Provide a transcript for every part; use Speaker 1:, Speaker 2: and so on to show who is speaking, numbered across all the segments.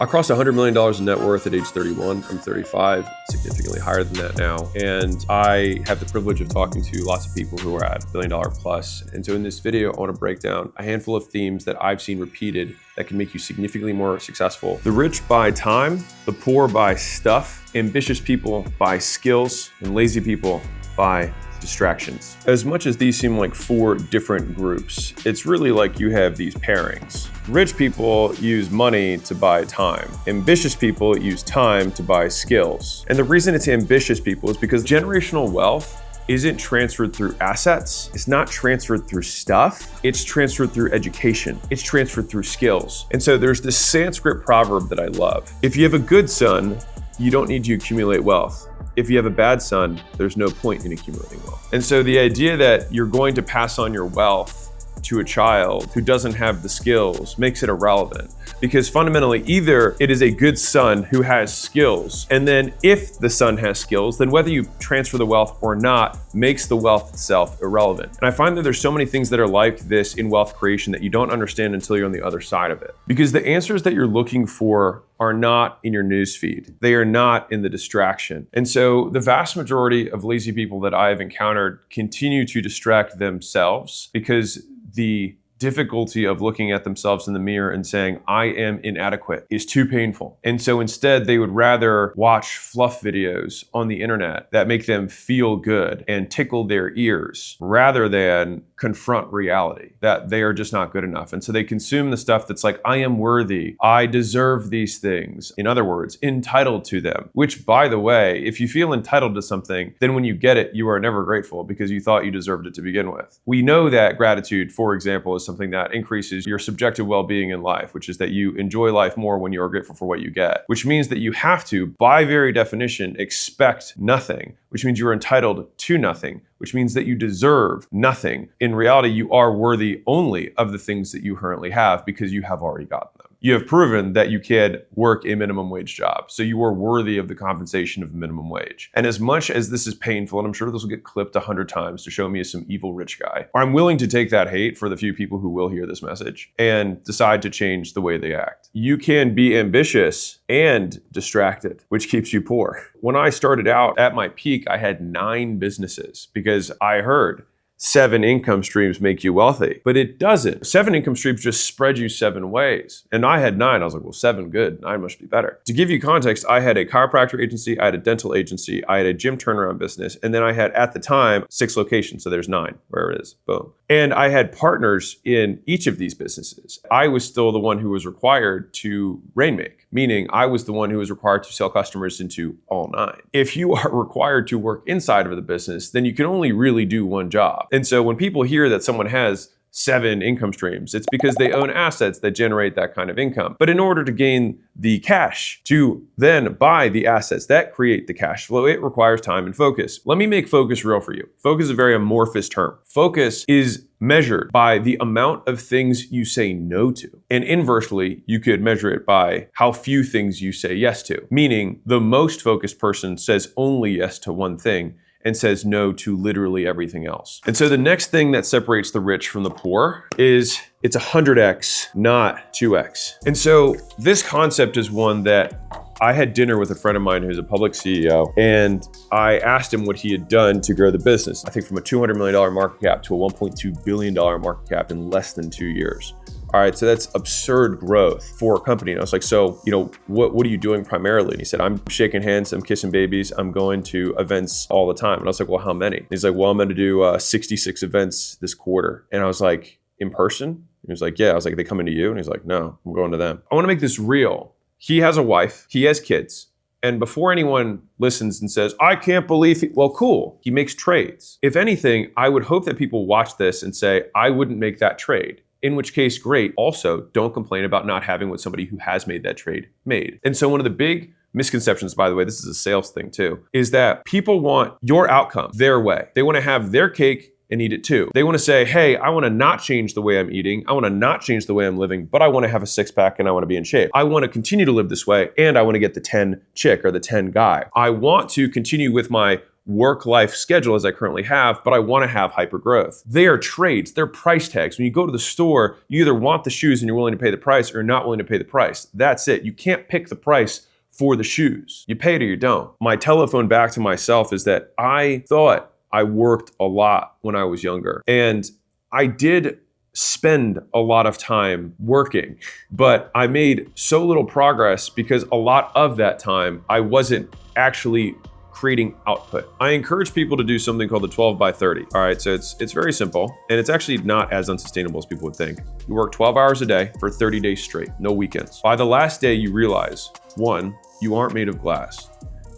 Speaker 1: I crossed $100 million in net worth at age 31. I'm 35, significantly higher than that now. And I have the privilege of talking to lots of people who are at $1 billion plus. And so in this video, I want to break down a handful of themes that I've seen repeated that can make you significantly more successful. The rich buy time, the poor buy stuff, ambitious people buy skills, and lazy people buy distractions. As much as these seem like four different groups, it's really like you have these pairings. Rich people use money to buy time. Ambitious people use time to buy skills. And the reason it's ambitious people is because generational wealth isn't transferred through assets. It's not transferred through stuff. It's transferred through education. It's transferred through skills. And so there's this Sanskrit proverb that I love. If you have a good son, you don't need to accumulate wealth. If you have a bad son, there's no point in accumulating wealth. And so the idea that you're going to pass on your wealth to a child who doesn't have the skills makes it irrelevant, because fundamentally either it is a good son who has skills, and then if the son has skills, then whether you transfer the wealth or not makes the wealth itself irrelevant. And I find that there's so many things that are like this in wealth creation that you don't understand until you're on the other side of it, because the answers that you're looking for are not in your newsfeed. They are not in the distraction. And so the vast majority of lazy people that I've encountered continue to distract themselves because the difficulty of looking at themselves in the mirror and saying, I am inadequate, is too painful. And so instead, they would rather watch fluff videos on the internet that make them feel good and tickle their ears rather than confront reality, that they are just not good enough. And so they consume the stuff that's like, I am worthy, I deserve these things. In other words, entitled to them, which, by the way, if you feel entitled to something, then when you get it, you are never grateful because you thought you deserved it to begin with. We know that gratitude, for example, is something that increases your subjective well-being in life, which is that you enjoy life more when you are grateful for what you get, which means that you have to, by very definition, expect nothing, which means you're entitled to nothing, which means that you deserve nothing. In reality, you are worthy only of the things that you currently have because you have already gotten them. You have proven that you can work a minimum wage job, so you are worthy of the compensation of minimum wage. And as much as this is painful, and I'm sure this will get clipped 100 times to show me as some evil rich guy, I'm willing to take that hate for the few people who will hear this message and decide to change the way they act. You can be ambitious and distracted, which keeps you poor. When I started out at my peak, I had 9 businesses because I heard 7 income streams make you wealthy, but it doesn't. 7 income streams just spread you 7 ways. And I had 9. I was like, well, 7, good. 9 must be better. To give you context, I had a chiropractor agency, I had a dental agency, I had a gym turnaround business, and then I had, at the time, 6 locations. So there's 9, where it is, boom. And I had partners in each of these businesses. I was still the one who was required to rainmake, meaning I was the one who was required to sell customers into all 9. If you are required to work inside of the business, then you can only really do one job. And so when people hear that someone has 7 income streams, it's because they own assets that generate that kind of income. But in order to gain the cash to then buy the assets that create the cash flow, it requires time and focus. Let me make focus real for you. Focus is a very amorphous term. Focus is measured by the amount of things you say no to. And inversely, you could measure it by how few things you say yes to. Meaning, the most focused person says only yes to one thing and says no to literally everything else. And so the next thing that separates the rich from the poor is it's 100x, not 2x. And so this concept is one that I had dinner with a friend of mine who's a public CEO, and I asked him what he had done to grow the business. I think from a $200 million market cap to a $1.2 billion market cap in less than 2 years. All right, so that's absurd growth for a company. And I was like, so, what are you doing primarily? And he said, I'm shaking hands, I'm kissing babies, I'm going to events all the time. And I was like, well, how many? And he's like, well, I'm going to do 66 events this quarter. And I was like, in person? He was like, yeah. I was like, they coming to you? And he's like, no, I'm going to them. I want to make this real. He has a wife, he has kids. And before anyone listens and says, I can't believe well, cool, he makes trades. If anything, I would hope that people watch this and say, I wouldn't make that trade. In which case, great. Also, don't complain about not having what somebody who has made that trade made. And so one of the big misconceptions, by the way, this is a sales thing too, is that people want your outcome their way. They want to have their cake and eat it too. They want to say, hey, I want to not change the way I'm eating. I want to not change the way I'm living, but I want to have a 6-pack and I want to be in shape. I want to continue to live this way and I want to get the 10 chick or the 10 guy. I want to continue with my work-life schedule as I currently have, but I want to have hyper-growth. They are trades, they're price tags. When you go to the store, you either want the shoes and you're willing to pay the price or you're not willing to pay the price. That's it. You can't pick the price for the shoes. You pay it or you don't. My telephone back to myself is that I thought I worked a lot when I was younger. And I did spend a lot of time working, but I made so little progress because a lot of that time I wasn't actually creating output. I encourage people to do something called the 12 by 30. All right, so it's very simple, and it's actually not as unsustainable as people would think. You work 12 hours a day for 30 days straight, no weekends. By the last day, you realize, 1, you aren't made of glass.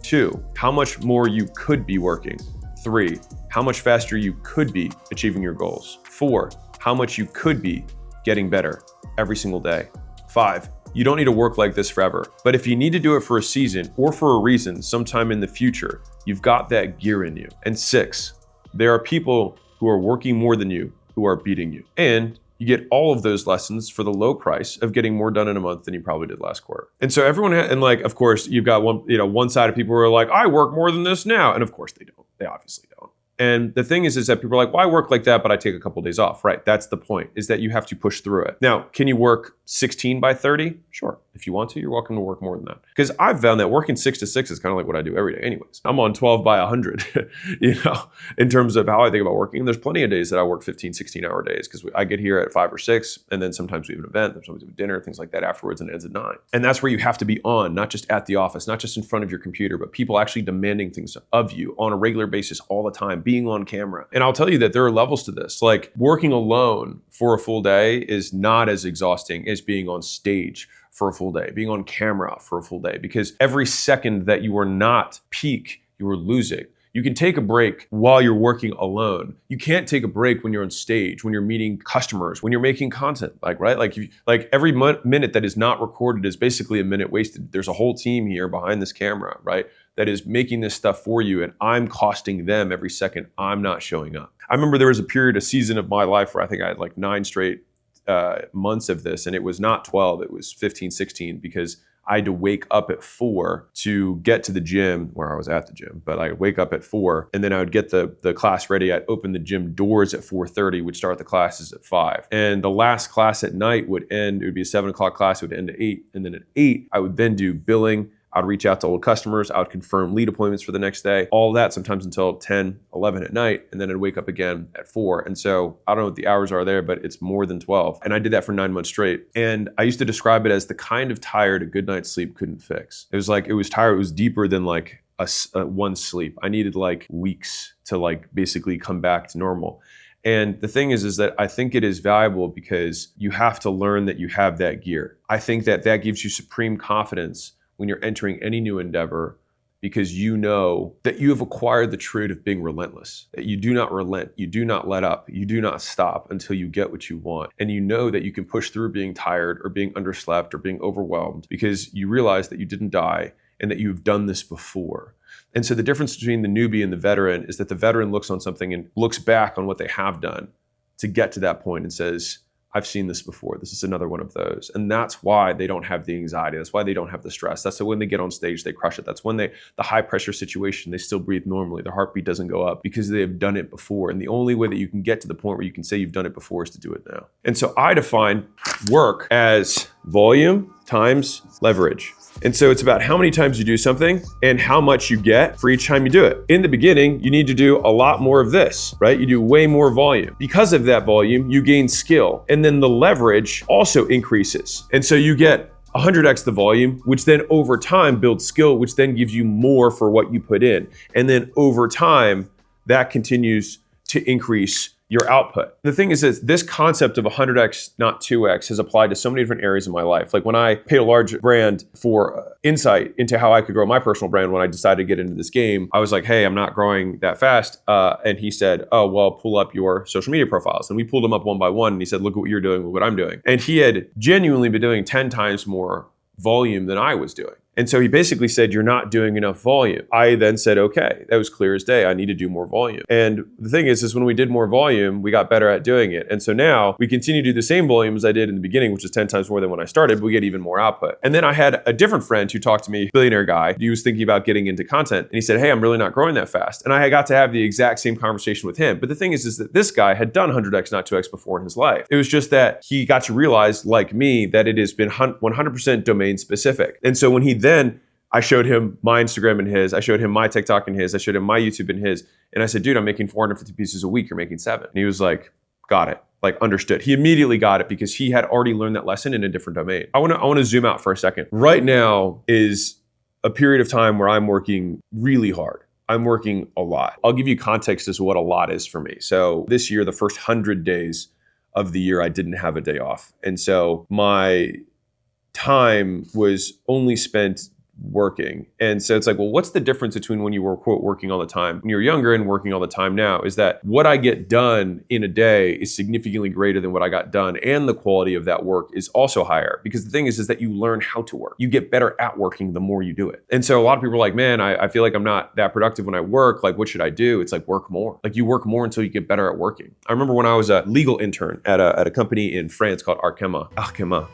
Speaker 1: 2, how much more you could be working. 3, how much faster you could be achieving your goals. 4, how much you could be getting better every single day. 5, you don't need to work like this forever. But if you need to do it for a season or for a reason sometime in the future, you've got that gear in you. And 6, there are people who are working more than you who are beating you. And you get all of those lessons for the low price of getting more done in a month than you probably did last quarter. And so everyone, of course, you've got one side of people who are like, I work more than this now. And of course they don't. They obviously don't. And the thing is that people are like, well, I work like that, but I take a couple of days off. Right, that's the point, is that you have to push through it. Now, can you work 16 by 30? Sure. If you want to, you're welcome to work more than that. Because I've found that working 6 to 6 is kind of like what I do every day anyways. I'm on 12 by 100, in terms of how I think about working. And there's plenty of days that I work 15, 16-hour days because I get here at 5 or 6, and then sometimes we have an event, sometimes we have dinner, things like that afterwards, and it ends at 9. And that's where you have to be on, not just at the office, not just in front of your computer, but people actually demanding things of you on a regular basis all the time, being on camera. And I'll tell you that there are levels to this. Like working alone for a full day is not as exhausting as being on stage for a full day, being on camera for a full day, because every second that you are not peak, you are losing. You can take a break while you're working alone. You can't take a break when you're on stage, when you're meeting customers, when you're making content, right? Like every minute that is not recorded is basically a minute wasted. There's a whole team here behind this camera, right, that is making this stuff for you, and I'm costing them every second I'm not showing up. I remember there was a season of my life where I think I had like 9 straight months of this, and it was not 12, it was 15, 16, because I had to wake up at 4 to get to the gym, where I was at the gym, but I would wake up at 4, and then I would get the class ready. I'd open the gym doors at 4:30, would start the classes at 5. And the last class at night would end, it would be a 7 o'clock class, it would end at 8. And then at 8, I would then do billing. I'd reach out to old customers. I would confirm lead appointments for the next day, all that sometimes until 10, 11 at night. And then I'd wake up again at 4. And so I don't know what the hours are there, but it's more than 12. And I did that for 9 months straight. And I used to describe it as the kind of tired a good night's sleep couldn't fix. It was tired. It was deeper than like one sleep. I needed like weeks to like basically come back to normal. And the thing is that I think it is valuable because you have to learn that you have that gear. I think that gives you supreme confidence when you're entering any new endeavor, because you know that you have acquired the trait of being relentless, that you do not relent, you do not let up, you do not stop until you get what you want. And you know that you can push through being tired or being underslept or being overwhelmed because you realize that you didn't die and that you've done this before. And so the difference between the newbie and the veteran is that the veteran looks on something and looks back on what they have done to get to that point and says, I've seen this before. This is another one of those. And that's why they don't have the anxiety. That's why they don't have the stress. That's why when they get on stage, they crush it. That's when the high pressure situation, they still breathe normally. Their heartbeat doesn't go up because they have done it before. And the only way that you can get to the point where you can say you've done it before is to do it now. And so I define work as volume times leverage. And so it's about how many times you do something and how much you get for each time you do it. In the beginning, you need to do a lot more of this, right? You do way more volume. Because of that volume, you gain skill. And then the leverage also increases. And so you get 100x the volume, which then over time builds skill, which then gives you more for what you put in. And then over time, that continues to increase your output. The thing is this concept of 100x, not 2x, has applied to so many different areas of my life. Like when I paid a large brand for insight into how I could grow my personal brand, when I decided to get into this game, I was like, hey, I'm not growing that fast. And he said, oh, well, pull up your social media profiles. And we pulled them up one by one. And he said, look at what you're doing, look what I'm doing. And he had genuinely been doing 10 times more volume than I was doing. And so he basically said, you're not doing enough volume. I then said, okay, that was clear as day. I need to do more volume. And the thing is when we did more volume, we got better at doing it. And so now we continue to do the same volume as I did in the beginning, which is 10 times more than when I started, but we get even more output. And then I had a different friend who talked to me, billionaire guy. He was thinking about getting into content. And he said, hey, I'm really not growing that fast. And I got to have the exact same conversation with him. But the thing is that this guy had done 100x, not 2x before in his life. It was just that he got to realize, like me, that it has been 100% domain specific. And so when he then, I showed him my Instagram and his, I showed him my TikTok and his, I showed him my YouTube and his. And I said, dude, I'm making 450 pieces a week. You're making 7. And he was like, got it. Like understood. He immediately got it because he had already learned that lesson in a different domain. I want to zoom out for a second. Right now is a period of time where I'm working really hard. I'm working a lot. I'll give you context as to what a lot is for me. So this year, the first 100 days of the year, I didn't have a day off. And so my time was only spent working. And so it's like, well, what's the difference between when you were, quote, working all the time when you're younger and working all the time now? Is that what I get done in a day is significantly greater than what I got done. And the quality of that work is also higher, because the thing is that you learn how to work. You get better at working the more you do it. And so a lot of people are like, man, I feel like I'm not that productive when I work. Like, what should I do? It's like, work more. Like, you work more until you get better at working. I remember when I was a legal intern at a company in France called Arkema,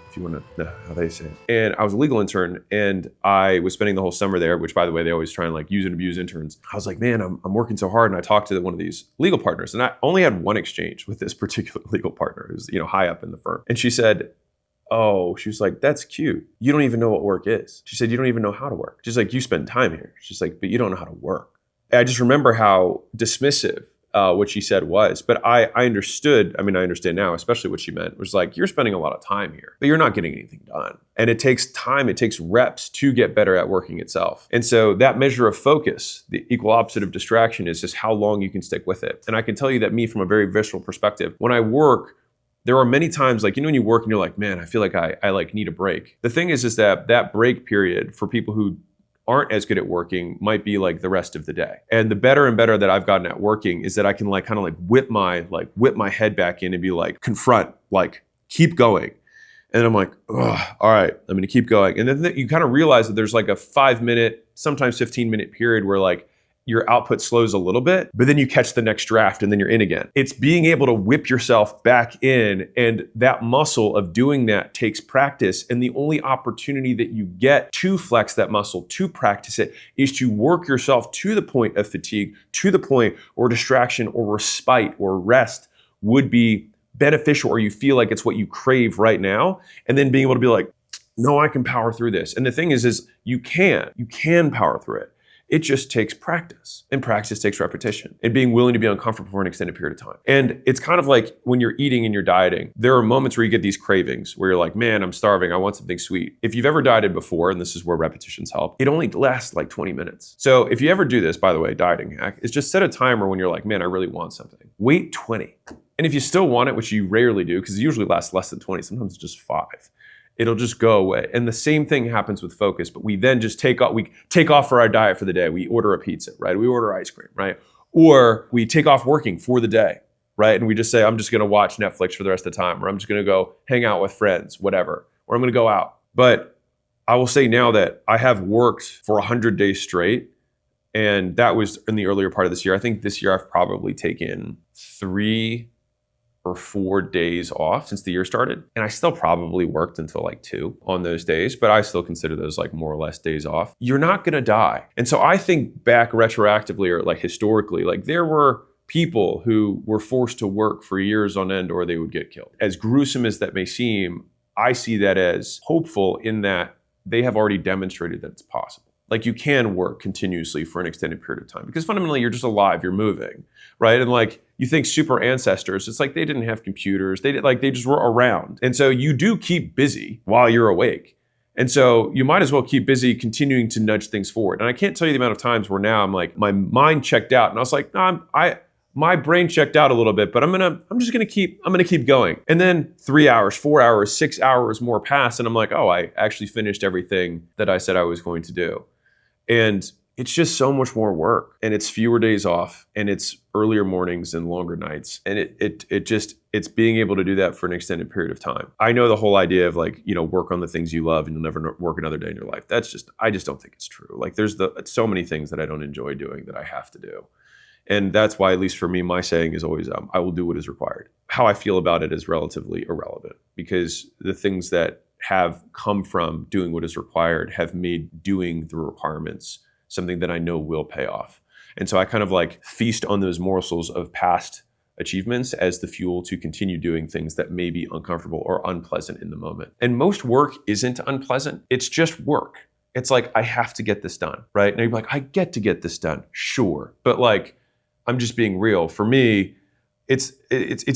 Speaker 1: if you want to know how they say it. And I was a legal intern, and I was spending the whole summer there, which, by the way, they always try and like use and abuse interns. I was like, man, I'm working so hard. And I talked to one of these legal partners, and I only had one exchange with this particular legal partner who's, high up in the firm. And she said, oh, she was like, that's cute. You don't even know what work is. She said, you don't even know how to work. She's like, you spend time here. She's like, but you don't know how to work. And I just remember how dismissive what she said was. But I understood, I understand now, especially what she meant. It was like, you're spending a lot of time here, but you're not getting anything done. And it takes time, it takes reps to get better at working itself. And so that measure of focus, the equal opposite of distraction, is just how long you can stick with it. And I can tell you that me, from a very visceral perspective, when I work, there are many times, like, when you work and you're like, man, I feel like I like need a break. The thing is that break period for people who aren't as good at working might be like the rest of the day. And the better and better that I've gotten at working is that I can kind of whip my head back in and be like, confront, like, keep going. And I'm like, all right, I'm going to keep going. And then you kind of realize that there's like a 5-minute, sometimes 15-minute period where like your output slows a little bit, but then you catch the next draft and then you're in again. It's being able to whip yourself back in, and that muscle of doing that takes practice. And the only opportunity that you get to flex that muscle, to practice it, is to work yourself to the point of fatigue, to the point where distraction or respite or rest would be beneficial, or you feel like it's what you crave right now. And then being able to be like, no, I can power through this. And the thing is you can power through it. It just takes practice, and practice takes repetition, and being willing to be uncomfortable for an extended period of time. And it's kind of like when you're eating and you're dieting, there are moments where you get these cravings where you're like, man, I'm starving. I want something sweet. If you've ever dieted before, and this is where repetitions help, it only lasts like 20 minutes. So if you ever do this, by the way, dieting hack is just set a timer when you're like, man, I really want something. Wait 20. And if you still want it, which you rarely do, because it usually lasts less than 20, sometimes it's just 5. It'll just go away. And the same thing happens with focus, but we then just take off for our diet for the day. We order a pizza, right? We order ice cream, right? Or we take off working for the day, right? And we just say, I'm just gonna watch Netflix for the rest of the time, or I'm just gonna go hang out with friends, whatever, or I'm gonna go out. But I will say now that I have worked for 100 days straight, and that was in the earlier part of this year. I think this year I've probably taken 3 or 4 days off since the year started. And I still probably worked until like 2 on those days, but I still consider those like more or less days off. You're not gonna die. And so I think back retroactively, or like historically, like there were people who were forced to work for years on end, or they would get killed. As gruesome as that may seem, I see that as hopeful in that they have already demonstrated that it's possible. Like, you can work continuously for an extended period of time, because fundamentally you're just alive, you're moving, right? And like, you think super ancestors, it's like they didn't have computers, they just were around. And so you do keep busy while you're awake. And so you might as well keep busy continuing to nudge things forward. And I can't tell you the amount of times where now I'm like, my mind checked out, and I was like, no, my brain checked out a little bit, but I'm gonna keep going. And then 3 hours, 4 hours, 6 hours more pass, and I'm like, oh, I actually finished everything that I said I was going to do. And it's just so much more work, and it's fewer days off, and it's earlier mornings and longer nights. And it's being able to do that for an extended period of time. I know the whole idea of like, work on the things you love and you'll never work another day in your life. I just don't think it's true. Like there's so many things that I don't enjoy doing that I have to do. And that's why, at least for me, my saying is always, I will do what is required. How I feel about it is relatively irrelevant, because the things that have come from doing what is required have made doing the requirements something that I know will pay off. And so I kind of like feast on those morsels of past achievements as the fuel to continue doing things that may be uncomfortable or unpleasant in the moment. And most work isn't unpleasant. It's just work. It's like, I have to get this done, right? And you're like, I get to get this done, sure. But like, I'm just being real. For me, it's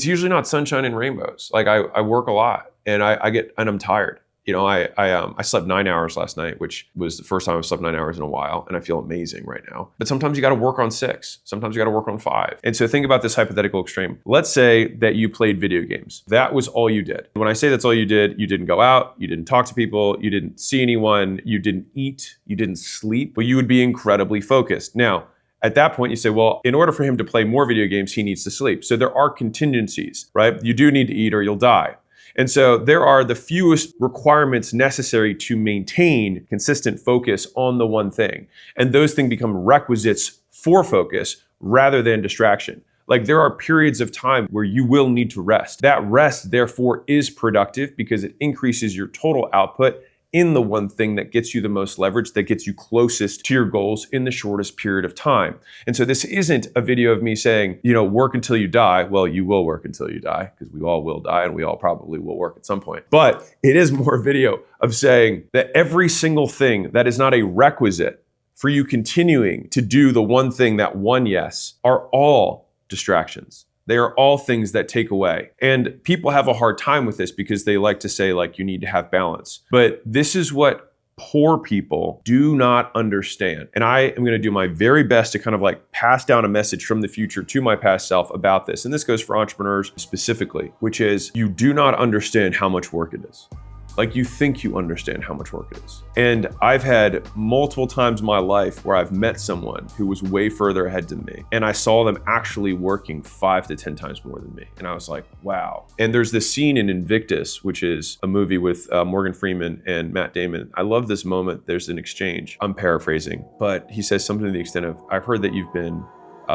Speaker 1: usually not sunshine and rainbows. Like I work a lot and I'm tired. I slept 9 hours last night, which was the first time I've slept 9 hours in a while, and I feel amazing right now. But sometimes you got to work on 6. Sometimes you got to work on 5. And so think about this hypothetical extreme. Let's say that you played video games. That was all you did. When I say that's all you did, you didn't go out, you didn't talk to people, you didn't see anyone, you didn't eat, you didn't sleep, but you would be incredibly focused. Now, at that point, you say, well, in order for him to play more video games, he needs to sleep. So there are contingencies, right? You do need to eat or you'll die. And so there are the fewest requirements necessary to maintain consistent focus on the one thing. And those things become requisites for focus rather than distraction. Like there are periods of time where you will need to rest. That rest, therefore, is productive because it increases your total output in the one thing that gets you the most leverage, that gets you closest to your goals in the shortest period of time. And so this isn't a video of me saying, work until you die. Well, you will work until you die, because we all will die and we all probably will work at some point. But it is more a video of saying that every single thing that is not a requisite for you continuing to do the one thing, that one yes, are all distractions. They are all things that take away. And people have a hard time with this because they like to say, like, you need to have balance. But this is what poor people do not understand. And I am going to do my very best to kind of like pass down a message from the future to my past self about this. And this goes for entrepreneurs specifically, which is you do not understand how much work it is. Like you think you understand how much work it is. And I've had multiple times in my life where I've met someone who was way further ahead than me. And I saw them actually working 5 to 10 times more than me. And I was like, wow. And there's this scene in Invictus, which is a movie with Morgan Freeman and Matt Damon. I love this moment. There's an exchange. I'm paraphrasing, but he says something to the extent of, I've heard that you've been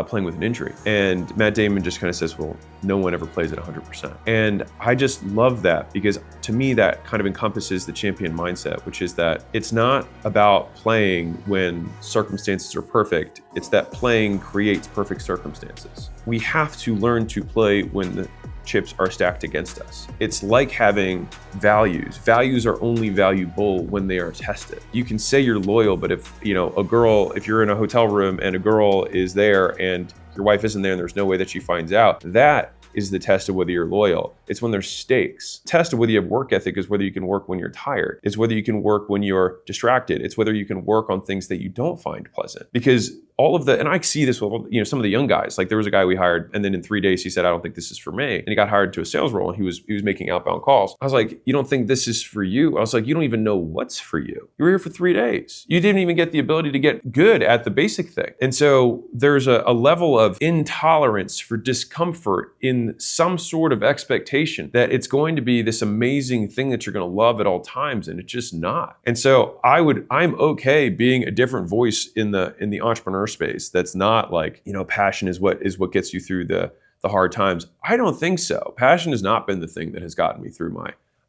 Speaker 1: playing with an injury. And Matt Damon just kind of says, well, no one ever plays at 100%. And I just love that because to me, that kind of encompasses the champion mindset, which is that it's not about playing when circumstances are perfect. It's that playing creates perfect circumstances. We have to learn to play when the chips are stacked against us. It's like having values. Values are only valuable when they are tested. You can say you're loyal, but if you're in a hotel room and a girl is there and your wife isn't there and there's no way that she finds out, that is the test of whether you're loyal. It's when there's stakes. The test of whether you have work ethic is whether you can work when you're tired. It's whether you can work when you're distracted. It's whether you can work on things that you don't find pleasant. Because and I see this with some of the young guys. Like there was a guy we hired, and then in 3 days he said, I don't think this is for me. And he got hired to a sales role, and he was making outbound calls. I was like, you don't think this is for you? I was like, you don't even know what's for you. You were here for 3 days. You didn't even get the ability to get good at the basic thing. And so there's a level of intolerance for discomfort in some sort of expectation that it's going to be this amazing thing that you're going to love at all times, and it's just not. And so I'm okay being a different voice in the entrepreneur space. That's not like, passion is what gets you through the hard times. I don't think so. Passion has not been the thing that has gotten me through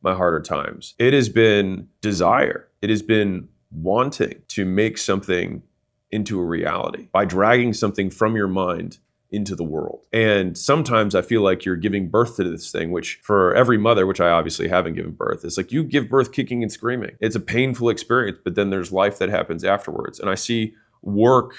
Speaker 1: my harder times. It has been desire. It has been wanting to make something into a reality by dragging something from your mind into the world. And sometimes I feel like you're giving birth to this thing, which for every mother, which I obviously haven't given birth, it's like you give birth kicking and screaming. It's a painful experience, but then there's life that happens afterwards. And I see work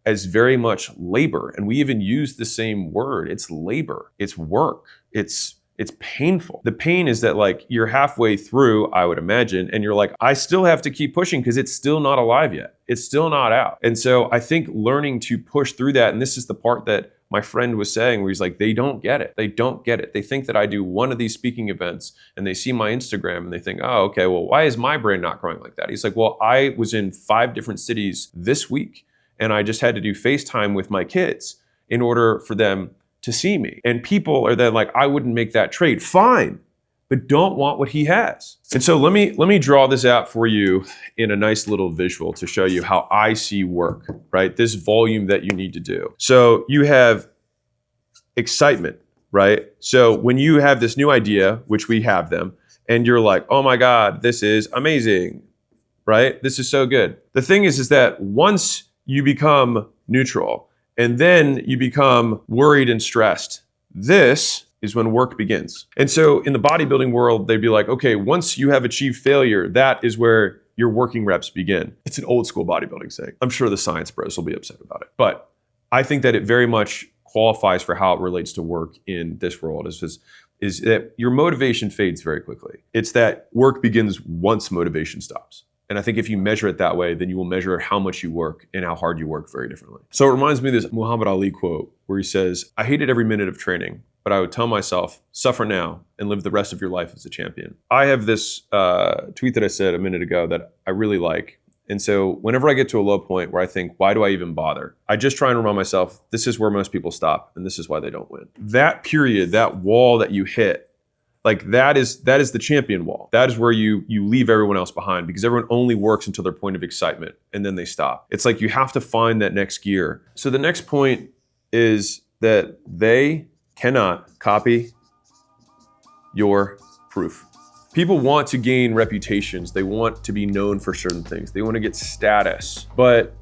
Speaker 1: as very much labor. And we even use the same word. It's labor. It's work. It's painful. The pain is that like you're halfway through, I would imagine, and you're like, I still have to keep pushing because it's still not alive yet. It's still not out. And so I think learning to push through that, and this is the part that my friend was saying, where he's like, they don't get it. They don't get it. They think that I do one of these speaking events and they see my Instagram and they think, oh, okay, well, why is my brain not growing like that? He's like, well, I was in 5 different cities this week. and I just had to do FaceTime with my kids in order for them to see me. And people are then like, I wouldn't make that trade. Fine, but don't want what he has. And so let me draw this out for you in a nice little visual to show you how I see work, right? This volume that you need to do. So you have excitement, right? So when you have this new idea, which we have them, and you're like, oh my God, this is amazing, right? This is so good. The thing is that once you become neutral and then you become worried and stressed, this is when work begins. And so in the bodybuilding world, they'd be like, okay, once you have achieved failure, that is where your working reps begin. It's an old school bodybuilding saying. I'm sure the science bros will be upset about it. But I think that it very much qualifies for how it relates to work in this world is that your motivation fades very quickly. It's that work begins once motivation stops. And I think if you measure it that way, then you will measure how much you work and how hard you work very differently. So it reminds me of this Muhammad Ali quote where he says, I hated every minute of training, but I would tell myself, suffer now and live the rest of your life as a champion. I have this tweet that I said a minute ago that I really like. And so whenever I get to a low point where I think, why do I even bother? I just try and remind myself, this is where most people stop and this is why they don't win. That period, that wall that you hit, like that is the champion wall. That is where you leave everyone else behind because everyone only works until their point of excitement and then they stop. It's like you have to find that next gear. So the next point is that they cannot copy your proof. People want to gain reputations. They want to be known for certain things. They want to get status. But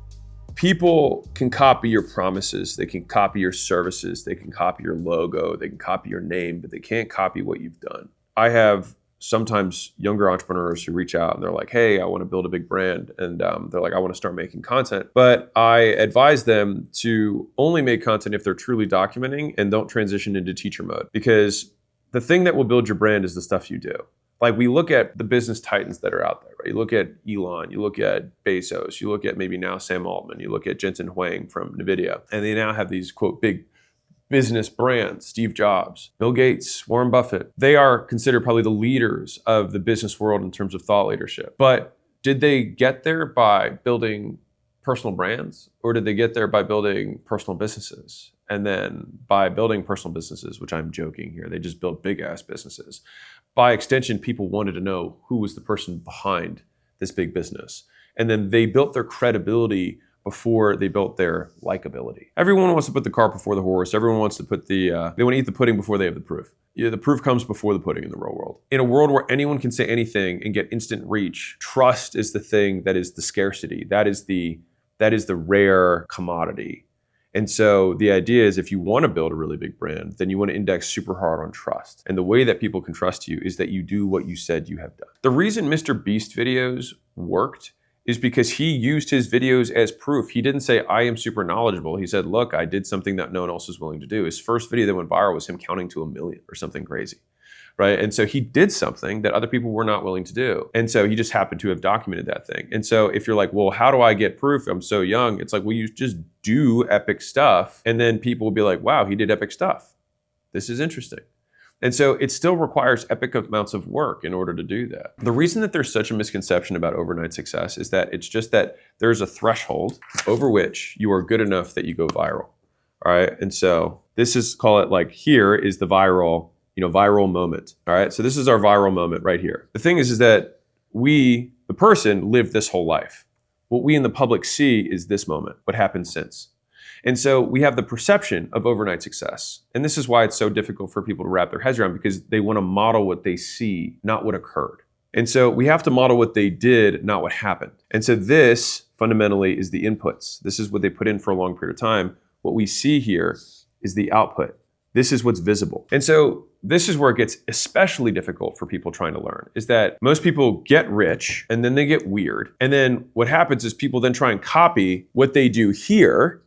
Speaker 1: people can copy your promises. They can copy your services. They can copy your logo. They can copy your name, but they can't copy what you've done. I have sometimes younger entrepreneurs who reach out and they're like, hey, I want to build a big brand. And they're like, I want to start making content. But I advise them to only make content if they're truly documenting and don't transition into teacher mode. Because the thing that will build your brand is the stuff you do. Like we look at the business titans that are out there, right? You look at Elon, you look at Bezos, you look at maybe now Sam Altman, you look at Jensen Huang from NVIDIA, and they now have these quote big business brands, Steve Jobs, Bill Gates, Warren Buffett. They are considered probably the leaders of the business world in terms of thought leadership. But did they get there by building personal brands or did they get there by building personal businesses? And then by building personal businesses, which I'm joking here, they just built big ass businesses. By extension, people wanted to know who was the person behind this big business. And then they built their credibility before they built their likability. Everyone wants to put the cart before the horse. Everyone wants to put they want to eat the pudding before they have the proof. Yeah, the proof comes before the pudding in the real world. In a world where anyone can say anything and get instant reach, trust is the thing that is the scarcity. That is the rare commodity. And so the idea is if you want to build a really big brand, then you want to index super hard on trust. And the way that people can trust you is that you do what you said you have done. The reason Mr. Beast videos worked is because he used his videos as proof. He didn't say, I am super knowledgeable. He said, look, I did something that no one else was willing to do. His first video that went viral was him counting to 1 million or something crazy. Right. And so he did something that other people were not willing to do. And so he just happened to have documented that thing. And so if you're like, well, how do I get proof? I'm so young. It's like, well, you just do epic stuff. And then people will be like, wow, he did epic stuff. This is interesting. And so it still requires epic amounts of work in order to do that. The reason that there's such a misconception about overnight success is that it's just that there's a threshold over which you are good enough that you go viral. All right. And so this is, call it like here is the viral moment. All right. So this is our viral moment right here. The thing is that we, the person, lived this whole life. What we in the public see is this moment, what happened since. And so we have the perception of overnight success. And this is why it's so difficult for people to wrap their heads around because they want to model what they see, not what occurred. And so we have to model what they did, not what happened. And so this fundamentally is the inputs. This is what they put in for a long period of time. What we see here is the output. This is what's visible. And so this is where it gets especially difficult for people trying to learn, is that most people get rich and then they get weird. And then what happens is people then try and copy what they do here,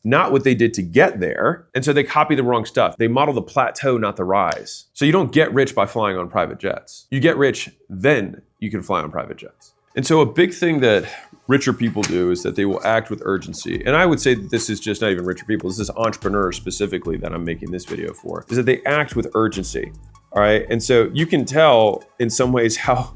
Speaker 1: not what they did to get there. And so they copy the wrong stuff. They model the plateau, not the rise. So you don't get rich by flying on private jets. You get rich, then you can fly on private jets. And so a big thing that richer people do is that they will act with urgency. And I would say that this is just not even richer people. This is entrepreneurs specifically that I'm making this video for, is that they act with urgency. All right. And so you can tell in some ways how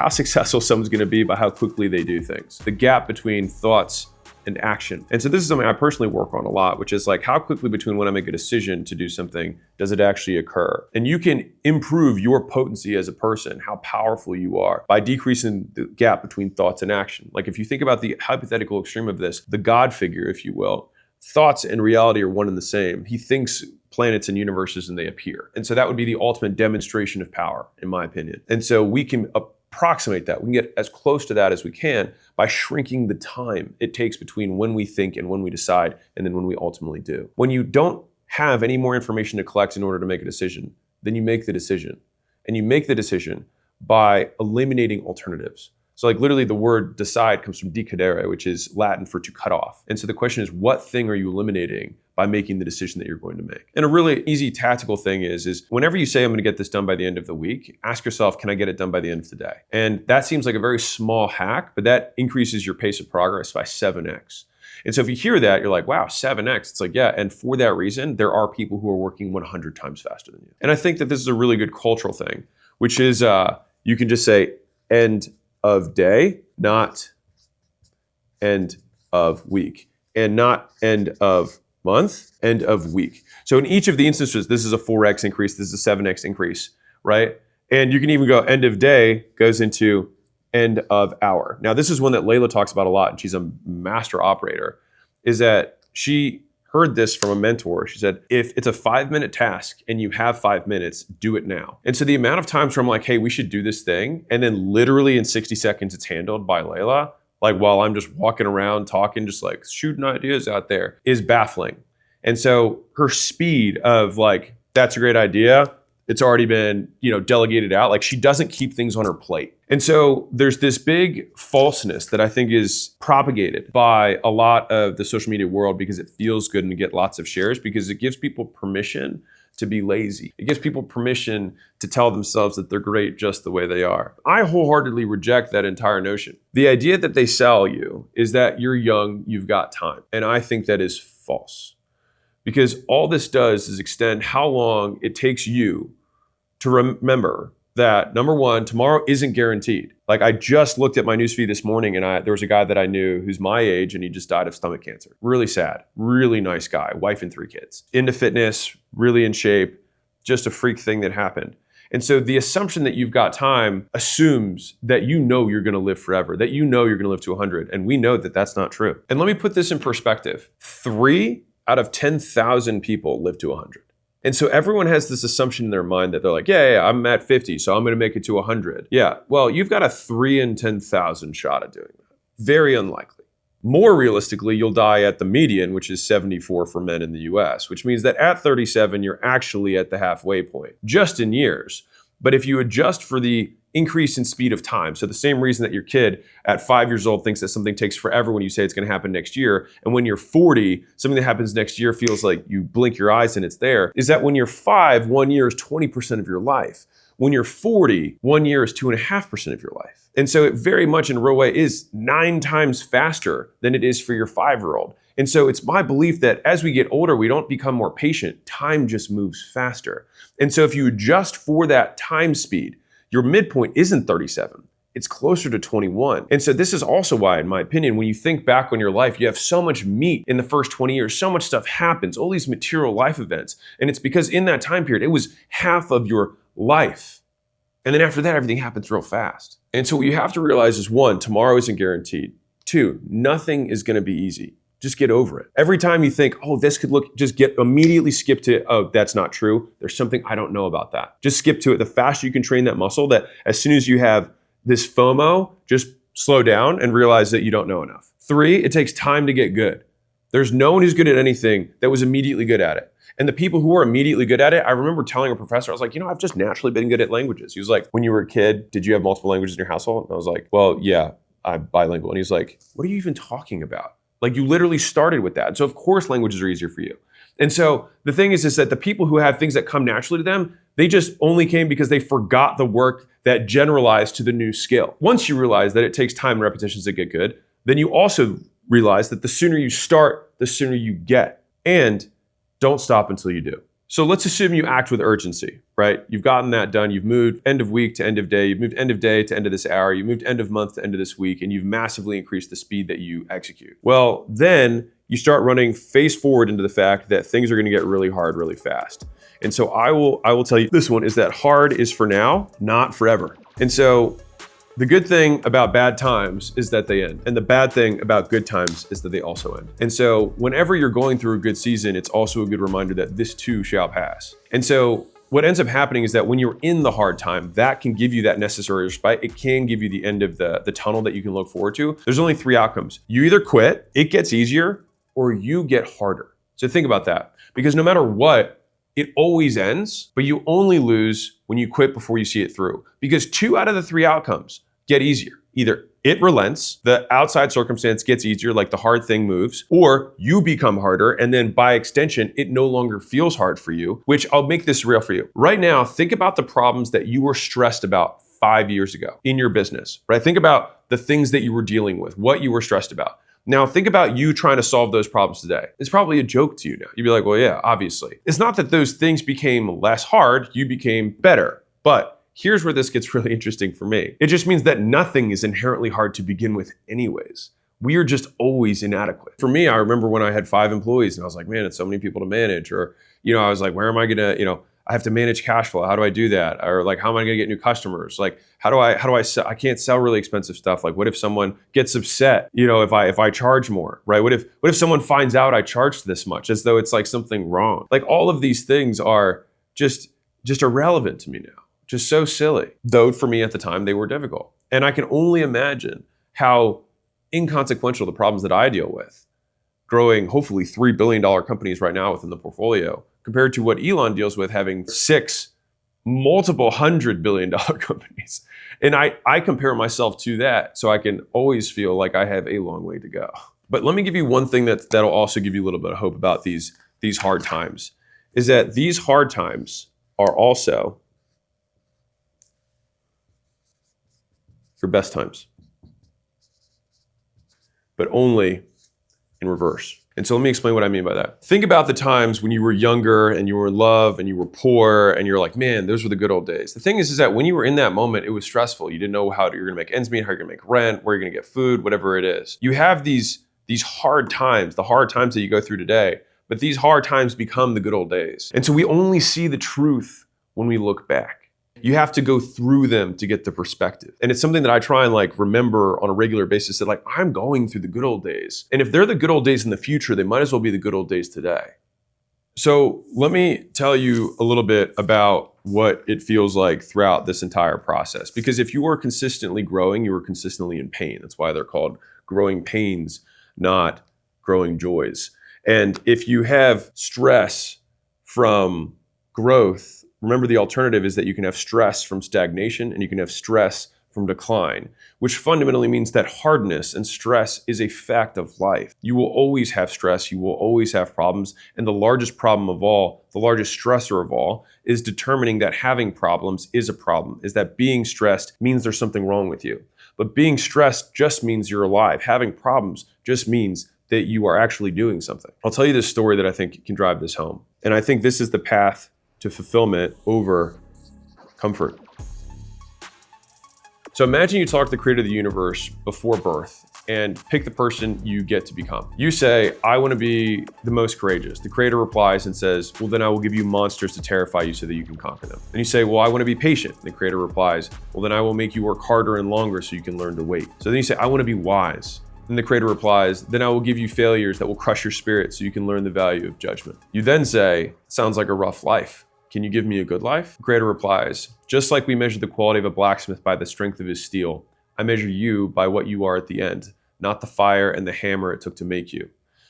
Speaker 1: successful someone's going to be by how quickly they do things. The gap between thoughts and action. And so this is something I personally work on a lot, which is like how quickly between when I make a decision to do something does it actually occur? And you can improve your potency as a person, how powerful you are, by decreasing the gap between thoughts and action. Like if you think about the hypothetical extreme of this, the God figure, if you will, thoughts and reality are one and the same. He thinks planets and universes and they appear. And so that would be the ultimate demonstration of power, in my opinion. And so we can approximate that. We can get as close to that as we can by shrinking the time it takes between when we think and when we decide and then when we ultimately do. When you don't have any more information to collect in order to make a decision, then you make the decision. And you make the decision by eliminating alternatives. So like literally the word decide comes from decadere, which is Latin for to cut off. And so the question is, what thing are you eliminating by making the decision that you're going to make? And a really easy tactical thing is whenever you say I'm going to get this done by the end of the week, ask yourself, can I get it done by the end of the day? And that seems like a very small hack, but that increases your pace of progress by 7x. And so if you hear that, you're like, wow, 7x. It's like, yeah. And for that reason, there are people who are working 100 times faster than you. And I think that this is a really good cultural thing, which is you can just say end of day, not end of week, and not end of month, end of week. So in each of the instances, this is a 4x increase, this is a 7x increase, right? And you can even go end of day goes into end of hour. Now, this is one that Layla talks about a lot, and she's a master operator, is that she heard this from a mentor. She said, if it's a 5-minute task and you have 5 minutes, do it now. And so the amount of times where I'm like, hey, we should do this thing, and then literally in 60 seconds it's handled by Layla, like while I'm just walking around talking, just like shooting ideas out there, is baffling. And so her speed of like, that's a great idea, it's already been, delegated out. Like she doesn't keep things on her plate. And so there's this big falseness that I think is propagated by a lot of the social media world because it feels good and to get lots of shares, because it gives people permission to be lazy. It gives people permission to tell themselves that they're great just the way they are. I wholeheartedly reject that entire notion. The idea that they sell you is that you're young, you've got time. And I think that is false. Because all this does is extend how long it takes you to remember that, number one, tomorrow isn't guaranteed. Like I just looked at my newsfeed this morning and there was a guy that I knew who's my age and he just died of stomach cancer. Really sad, really nice guy, wife and 3 kids. Into fitness, really in shape, just a freak thing that happened. And so the assumption that you've got time assumes that you're going to live forever, that you're going to live to 100. And we know that that's not true. And let me put this in perspective. 3 out of 10,000 people live to 100. And so everyone has this assumption in their mind that they're like, yeah, I'm at 50, so I'm going to make it to 100. Yeah, well, you've got a 3 in 10,000 shot at doing that. Very unlikely. More realistically, you'll die at the median, which is 74 for men in the US, which means that at 37, you're actually at the halfway point, just in years. But if you adjust for the increase in speed of time, so the same reason that your kid at 5 years old thinks that something takes forever when you say it's going to happen next year, and when you're 40, something that happens next year feels like you blink your eyes and it's there, is that when you're 5, 1 year is 20% of your life. When you're 40, 1 year is 2.5% of your life. And so it very much in a real way is 9 times faster than it is for your 5-year-old. And so it's my belief that as we get older, we don't become more patient. Time just moves faster. And so if you adjust for that time speed, your midpoint isn't 37. It's closer to 21. And so this is also why, in my opinion, when you think back on your life, you have so much meat in the first 20 years, so much stuff happens, all these material life events. And it's because in that time period, it was half of your life. And then after that, everything happens real fast. And so what you have to realize is 1, tomorrow isn't guaranteed. 2, nothing is going to be easy. Just get over it. Every time you think, oh, this could look, just immediately skip to, oh, that's not true. There's something I don't know about that. Just skip to it. The faster you can train that muscle, that as soon as you have this FOMO, just slow down and realize that you don't know enough. 3, it takes time to get good. There's no one who's good at anything that was immediately good at it. And the people who are immediately good at it, I remember telling a professor, I was like, I've just naturally been good at languages. He was like, when you were a kid, did you have multiple languages in your household? And I was like, well, yeah, I'm bilingual. And he's like, what are you even talking about? Like you literally started with that. So of course languages are easier for you. And so the thing is that the people who have things that come naturally to them, they just only came because they forgot the work that generalized to the new skill. Once you realize that it takes time and repetitions to get good, then you also realize that the sooner you start, the sooner you get. And don't stop until you do. So let's assume you act with urgency, right? You've gotten that done. You've moved end of week to end of day. You've moved end of day to end of this hour. You moved end of month to end of this week, and you've massively increased the speed that you execute. Well, then you start running face forward into the fact that things are going to get really hard really fast. And so I will tell you this one is that hard is for now, not forever. And so the good thing about bad times is that they end. And the bad thing about good times is that they also end. And so whenever you're going through a good season, it's also a good reminder that this too shall pass. And so what ends up happening is that when you're in the hard time, that can give you that necessary respite. It can give you the end of the tunnel that you can look forward to. There's only 3 outcomes. You either quit, it gets easier, or you get harder. So think about that. Because no matter what, it always ends, but you only lose when you quit before you see it through. Because 2 out of the 3 outcomes get easier. Either it relents, the outside circumstance gets easier, like the hard thing moves, or you become harder, and then by extension, it no longer feels hard for you, which I'll make this real for you. Right now, think about the problems that you were stressed about 5 years ago in your business, right? Think about the things that you were dealing with, what you were stressed about. Now, think about you trying to solve those problems today. It's probably a joke to you now. You'd be like, well, yeah, obviously. It's not that those things became less hard, you became better. But here's where this gets really interesting for me. It just means that nothing is inherently hard to begin with anyways. We are just always inadequate. For me, I remember when I had 5 employees and I was like, man, it's so many people to manage. Or, I was like, where am I gonna, I have to manage cash flow. How do I do that? Or like, how am I going to get new customers? Like, how do I sell? I can't sell really expensive stuff. Like, what if someone gets upset, if I charge more, right? What if someone finds out I charged this much as though it's like something wrong? Like all of these things are just irrelevant to me now. Just so silly. Though for me at the time, they were difficult. And I can only imagine how inconsequential the problems that I deal with, growing hopefully $3 billion companies right now within the portfolio, compared to what Elon deals with having 6 multiple $100 billion companies. And I compare myself to that so I can always feel like I have a long way to go. But let me give you one thing that'll also give you a little bit of hope about these hard times, is that these hard times are also your best times, but only in reverse. And so let me explain what I mean by that. Think about the times when you were younger and you were in love and you were poor and you're like, man, those were the good old days. The thing is that when you were in that moment, it was stressful. You didn't know how you're gonna make ends meet, how you're gonna make rent, where you're gonna get food, whatever it is. You have these hard times, the hard times that you go through today, but these hard times become the good old days. And so we only see the truth when we look back. You have to go through them to get the perspective. And it's something that I try and remember on a regular basis that I'm going through the good old days. And if they're the good old days in the future, they might as well be the good old days today. So let me tell you a little bit about what it feels like throughout this entire process. Because if you are consistently growing, you are consistently in pain. That's why they're called growing pains, not growing joys. And if you have stress from growth, remember the alternative is that you can have stress from stagnation and you can have stress from decline, which fundamentally means that hardness and stress is a fact of life. You will always have stress, you will always have problems, and the largest problem of all, the largest stressor of all, is determining that having problems is a problem, is that being stressed means there's something wrong with you. But being stressed just means you're alive. Having problems just means that you are actually doing something. I'll tell you this story that I think can drive this home. And I think this is the path to fulfillment over comfort. So imagine you talk to the creator of the universe before birth and pick the person you get to become. You say, I want to be the most courageous. The creator replies and says, well, then I will give you monsters to terrify you so that you can conquer them. And you say, well, I want to be patient. And the creator replies, well, then I will make you work harder and longer so you can learn to wait. So then you say, I want to be wise. And the creator replies, then I will give you failures that will crush your spirit so you can learn the value of judgment. You then say, sounds like a rough life. Can you give me a good life? The creator replies, just like we measure the quality of a blacksmith by the strength of his steel, I measure you by what you are at the end, not the fire and the hammer it took to make you.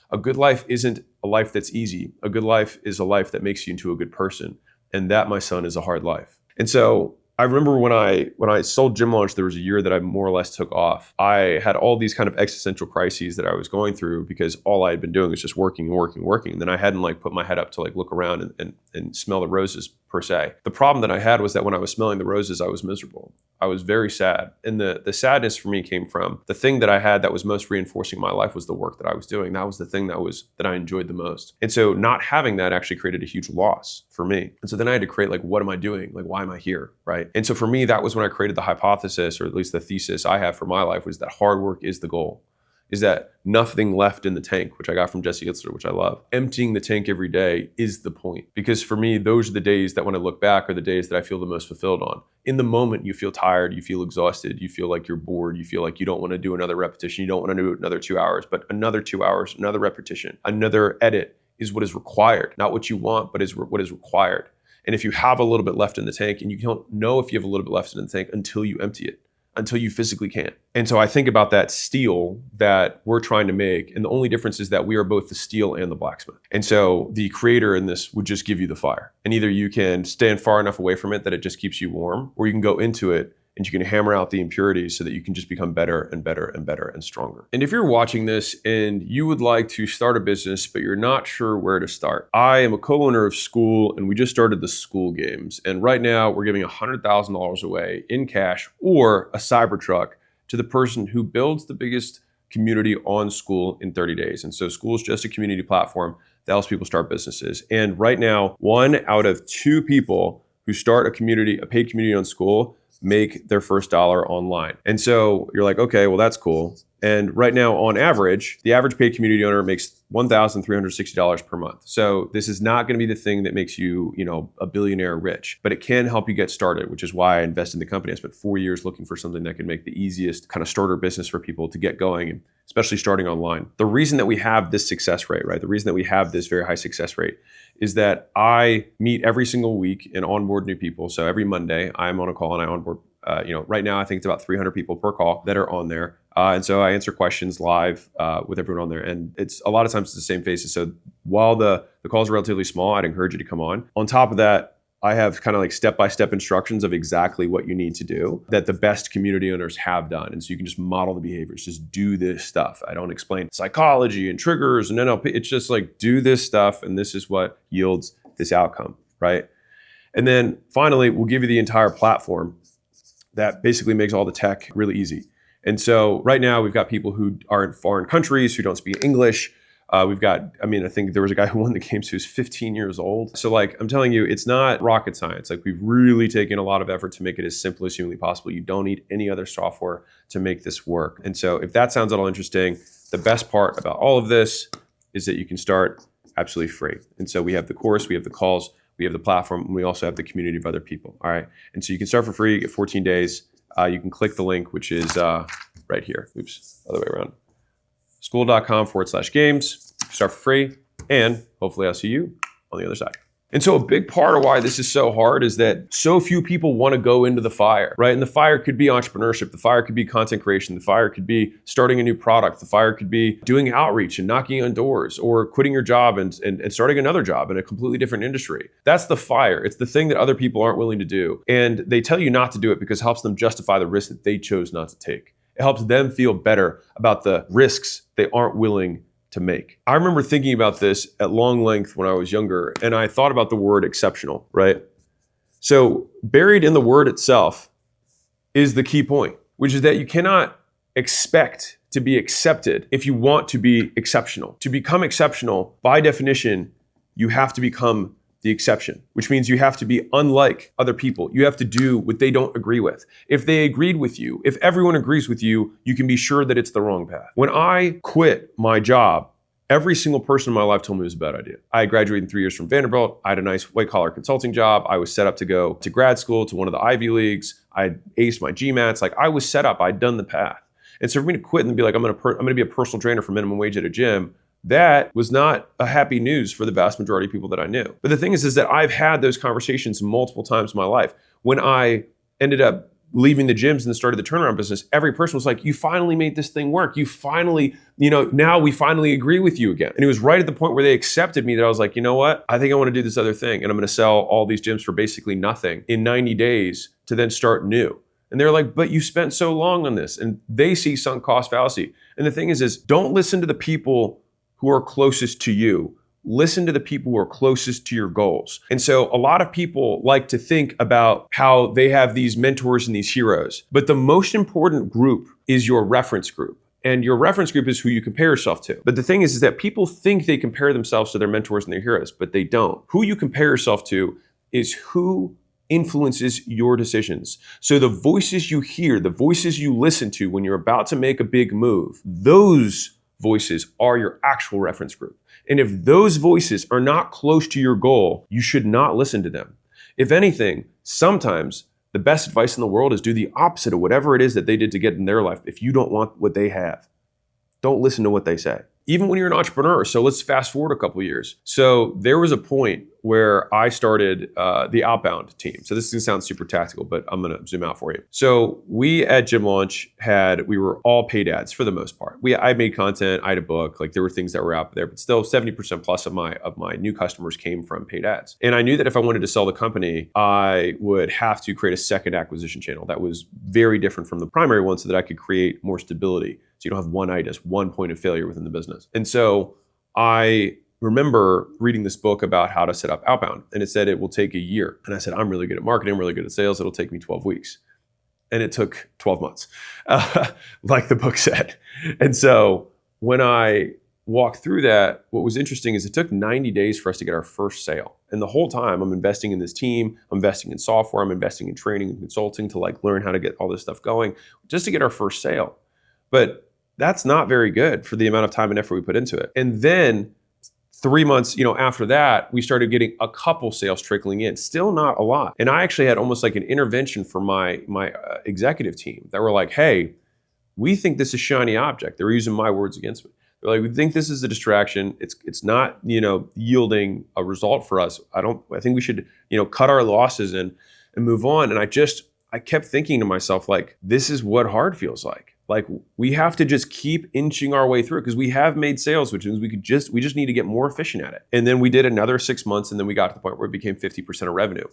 Speaker 1: A good life isn't a life that's easy. A good life is a life that makes you into a good person. And that, my son, is a hard life. And so I remember when I sold Gym Launch, there was a year that I more or less took off. I had all these kind of existential crises that I was going through because all I had been doing was just working. And then I hadn't put my head up to look around and smell the roses per se. The problem that I had was that when I was smelling the roses, I was miserable. I was very sad. And the sadness for me came from the thing that I had that was most reinforcing my life was the work that I was doing. That was the thing that I enjoyed the most. And so not having that actually created a huge loss for me. And so then I had to create, like, what am I doing? Like, why am I here, right? And so for me, that was when I created the hypothesis, or at least the thesis I have for my life, was that hard work is the goal. Is that nothing left in the tank, which I got from Jesse Itzler, which I love. Emptying the tank every day is the point. Because for me, those are the days that when I look back are the days that I feel the most fulfilled on. In the moment, you feel tired, you feel exhausted, you feel like you're bored, you feel like you don't want to do another repetition, you don't want to do another 2 hours, but another 2 hours, another repetition, another edit is what is required. Not what you want, but is what is required. And if you have a little bit left in the tank, and you don't know if you have a little bit left in the tank until you empty it, until you physically can't. And so I think about that steel that we're trying to make. And the only difference is that we are both the steel and the blacksmith. And so the creator in this would just give you the fire. And either you can stand far enough away from it that it just keeps you warm, or you can go into it and you can hammer out the impurities so that you can just become better and better and better and stronger. And if you're watching this and you would like to start a business, but you're not sure where to start, I am a co-owner of School, and we just started the School Games. And right now we're giving $100,000 away in cash or a Cybertruck to the person who builds the biggest community on School in 30 days. And so School is just a community platform that helps people start businesses. And right now, 1 out of 2 people who start a paid community on School, make their first dollar online. And so you're like, okay, well, that's cool. And right now, on average, the average paid community owner makes $1,360 per month. So this is not going to be the thing that makes you, a billionaire rich, but it can help you get started, which is why I invested in the company. I spent 4 years looking for something that could make the easiest kind of starter business for people to get going, and especially starting online. The reason that we have this success rate, right? The reason that we have this very high success rate is that I meet every single week and onboard new people. So every Monday I'm on a call and I onboard, right now I think it's about 300 people per call that are on there. And so I answer questions live with everyone on there. And it's a lot of times it's the same faces. So while the calls are relatively small, I'd encourage you to come on. On top of that, I have kind of like step-by-step instructions of exactly what you need to do that the best community owners have done. And so you can just model the behaviors, just do this stuff. I don't explain psychology and triggers and NLP. It's just like, do this stuff. And this is what yields this outcome, right? And then finally, we'll give you the entire platform that basically makes all the tech really easy. And so right now we've got people who are in foreign countries who don't speak English. I think there was a guy who won the games who's 15 years old. So I'm telling you, it's not rocket science. We've really taken a lot of effort to make it as simple as humanly possible. You don't need any other software to make this work. And so if that sounds at all interesting, the best part about all of this is that you can start absolutely free. And so we have the course, we have the calls, we have the platform, and we also have the community of other people. All right. And so you can start for free, you get 14 days. You can click the link, which is right here. Oops, other way around. School.com/games, start for free, and hopefully I'll see you on the other side. And so a big part of why this is so hard is that so few people want to go into the fire, right? And the fire could be entrepreneurship. The fire could be content creation. The fire could be starting a new product. The fire could be doing outreach and knocking on doors, or quitting your job and starting another job in a completely different industry. That's the fire. It's the thing that other people aren't willing to do. And they tell you not to do it because it helps them justify the risk that they chose not to take. It helps them feel better about the risks they aren't willing to make. I remember thinking about this at long length when I was younger, and I thought about the word exceptional, right? So buried in the word itself is the key point, which is that you cannot expect to be accepted if you want to be exceptional. To become exceptional, by definition, you have to become the exception, which means you have to be unlike other people. You have to do what they don't agree with. If they agreed with you, if everyone agrees with you, you can be sure that it's the wrong path. When I quit my job, every single person in my life told me it was a bad idea. I graduated in 3 years from Vanderbilt. I had a nice white collar consulting job. I was set up to go to grad school, to one of the Ivy Leagues. I aced my GMATs. I was set up. I'd done the path. And so for me to quit and be like, I'm going to be a personal trainer for minimum wage at a gym, that was not a happy news for the vast majority of people that I knew. But the thing is that I've had those conversations multiple times in my life. When I ended up leaving the gyms and started the turnaround business, every person was like, you finally made this thing work. You finally, now we finally agree with you again. And it was right at the point where they accepted me that I was like, you know what? I think I want to do this other thing. And I'm going to sell all these gyms for basically nothing in 90 days to then start new. And they're like, but you spent so long on this. And they see sunk cost fallacy. And the thing is don't listen to the people who are closest to you. listen to the people who are closest to your goals. And so a lot of people like to think about how they have these mentors and these heroes, but the most important group is your reference group. And your reference group is who you compare yourself to. But the thing is that people think they compare themselves to their mentors and their heroes, but they don't. Who you compare yourself to is who influences your decisions. So the voices you hear, the voices you listen to when you're about to make a big move, those voices are your actual reference group. And if those voices are not close to your goal, you should not listen to them. If anything, sometimes the best advice in the world is do the opposite of whatever it is that they did to get in their life. If you don't want what they have, don't listen to what they say. Even when you're an entrepreneur. So let's fast forward a couple of years. So there was a point where I started the outbound team. So this is gonna sound super tactical, but I'm gonna zoom out for you. So we at Gym Launch we were all paid ads for the most part. I made content, I had a book, like there were things that were out there, but still 70% plus of my new customers came from paid ads. And I knew that if I wanted to sell the company, I would have to create a second acquisition channel that was very different from the primary one so that I could create more stability. So you don't have one itis, one point of failure within the business. And so I remember reading this book about how to set up outbound, and it said it will take a year. And I said, I'm really good at marketing, I'm really good at sales, it'll take me 12 weeks. And it took 12 months, like the book said. And so when I walked through that, what was interesting is it took 90 days for us to get our first sale. And the whole time I'm investing in this team, I'm investing in software, I'm investing in training and consulting to like learn how to get all this stuff going just to get our first sale. But that's not very good for the amount of time and effort we put into it. And then 3 months, after that, we started getting a couple sales trickling in, still not a lot. And I actually had almost like an intervention from my executive team that were like, hey, we think this is a shiny object. They were using my words against me. They're like, we think this is a distraction. It's not, yielding a result for us. I think we should, cut our losses and move on. And I kept thinking to myself, like, this is what hard feels like. Like we have to just keep inching our way through it because we have made sales, which means we just need to get more efficient at it. And then we did another 6 months and then we got to the point where it became 50% of revenue.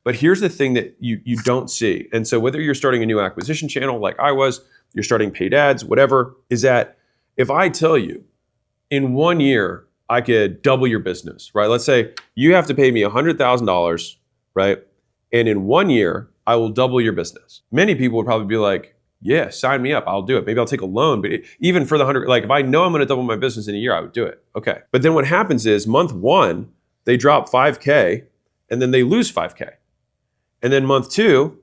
Speaker 1: But here's the thing that you don't see. And so whether you're starting a new acquisition channel like I was, you're starting paid ads, whatever, is that if I tell you in 1 year, I could double your business, right? Let's say you have to pay me $100,000, right? And in 1 year, I will double your business. Many people would probably be like, yeah, sign me up. I'll do it. Maybe I'll take a loan, but even for the 100, like if I know I'm going to double my business in a year, I would do it. Okay. But then what happens is month 1, they drop 5K and then they lose 5K. And then month 2,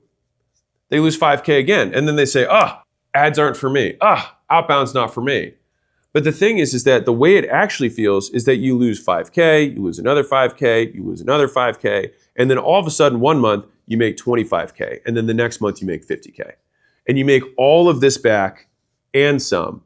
Speaker 1: they lose 5K again. And then they say, ads aren't for me. Outbound's not for me. But the thing is that the way it actually feels is that you lose 5K, you lose another 5K, you lose another 5K. And then all of a sudden 1 month you make 25K. And then the next month you make 50K. And you make all of this back and some,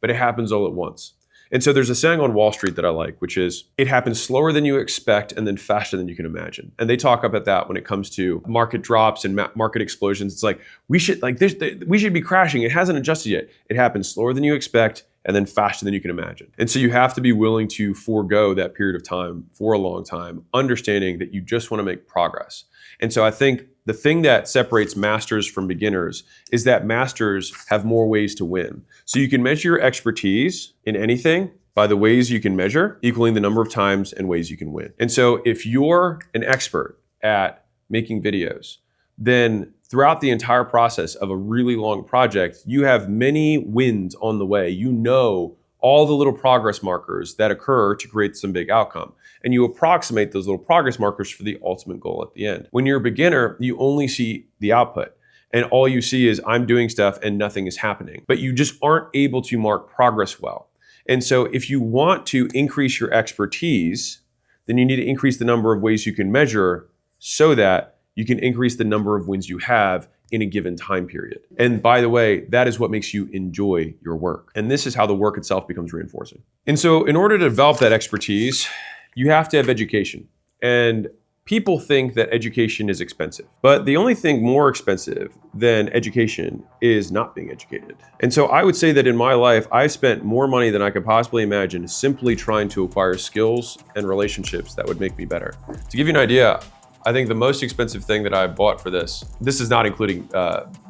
Speaker 1: but it happens all at once. And so there's a saying on Wall Street that I like, which is it happens slower than you expect and then faster than you can imagine. And they talk about that when it comes to market drops and market explosions. It's like we should be crashing. It hasn't adjusted yet. It happens slower than you expect and then faster than you can imagine. And so you have to be willing to forego that period of time for a long time, understanding that you just want to make progress. And so I think the thing that separates masters from beginners is that masters have more ways to win. So you can measure your expertise in anything by the ways you can measure, equaling the number of times and ways you can win. And so if you're an expert at making videos, then throughout the entire process of a really long project, you have many wins on the way. You know all the little progress markers that occur to create some big outcome. And you approximate those little progress markers for the ultimate goal at the end. When you're a beginner, you only see the output. And all you see is I'm doing stuff and nothing is happening. But you just aren't able to mark progress well. And so if you want to increase your expertise, then you need to increase the number of ways you can measure so that you can increase the number of wins you have in a given time period. And by the way, that is what makes you enjoy your work. And this is how the work itself becomes reinforcing. And so in order to develop that expertise, you have to have education. And people think that education is expensive, but the only thing more expensive than education is not being educated. And so I would say that in my life, I spent more money than I could possibly imagine simply trying to acquire skills and relationships that would make me better. To give you an idea, I think the most expensive thing that I bought for this is not including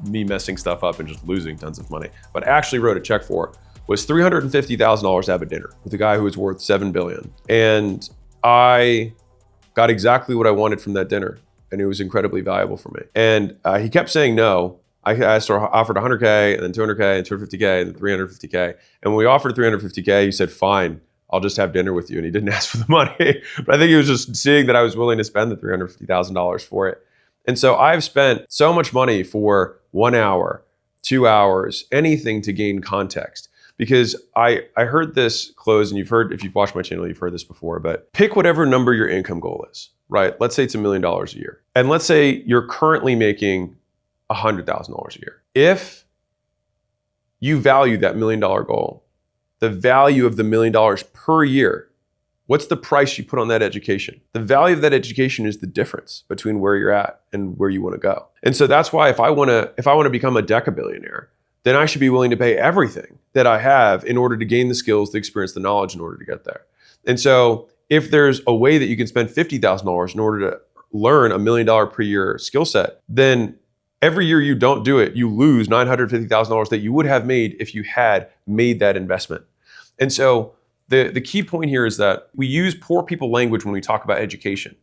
Speaker 1: me messing stuff up and just losing tons of money, but I actually wrote a check for, was $350,000 to have a dinner with a guy who was worth $7 billion. And I got exactly what I wanted from that dinner. And it was incredibly valuable for me. And he kept saying no. I offered 100K and then 200K and 250K and then 350K. And when we offered 350K, he said, fine, I'll just have dinner with you. And he didn't ask for the money. But I think he was just seeing that I was willing to spend the $350,000 for it. And so I've spent so much money for 1 hour, 2 hours, anything to gain context. Because I heard this close, and if you've watched my channel, you've heard this before, but pick whatever number your income goal is, right? Let's say it's $1 million a year. And let's say you're currently making $100,000 a year. If you value that $1 million goal, the value of the $1 million per year, what's the price you put on that education? The value of that education is the difference between where you're at and where you want to go. And so that's why if I want to become a decabillionaire, then I should be willing to pay everything that I have in order to gain the skills, the experience, the knowledge in order to get there. And so if there's a way that you can spend $50,000 in order to learn $1 million per year skill set, then every year you don't do it, you lose $950,000 that you would have made if you had made that investment. And so the key point here is that we use poor people language when we talk about education,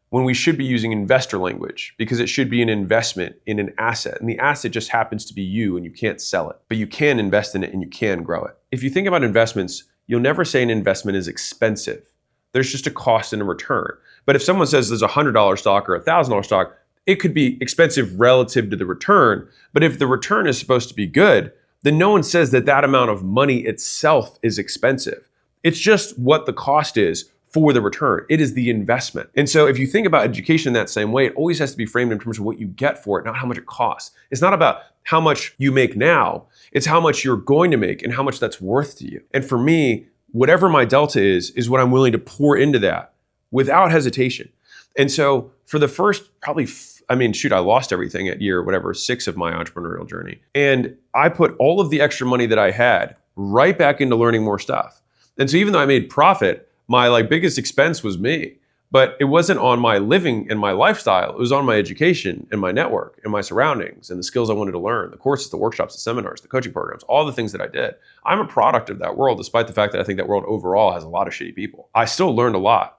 Speaker 1: when we should be using investor language, because it should be an investment in an asset. And the asset just happens to be you, and you can't sell it, but you can invest in it and you can grow it. If you think about investments, you'll never say an investment is expensive. There's just a cost and a return. But if someone says there's a $100 stock or a $1,000 stock, it could be expensive relative to the return. But if the return is supposed to be good, then no one says that that amount of money itself is expensive. It's just what the cost is for the return. It is the investment. And so if you think about education in that same way, it always has to be framed in terms of what you get for it, not how much it costs. It's not about how much you make now, it's how much you're going to make and how much that's worth to you. And for me, whatever my delta is what I'm willing to pour into that without hesitation. And so for the first I lost everything at year, 6 of my entrepreneurial journey. And I put all of the extra money that I had right back into learning more stuff. And so even though I made profit, my biggest expense was me, but it wasn't on my living and my lifestyle. It was on my education and my network and my surroundings and the skills I wanted to learn, the courses, the workshops, the seminars, the coaching programs, all the things that I did. I'm a product of that world, despite the fact that I think that world overall has a lot of shitty people. I still learned a lot.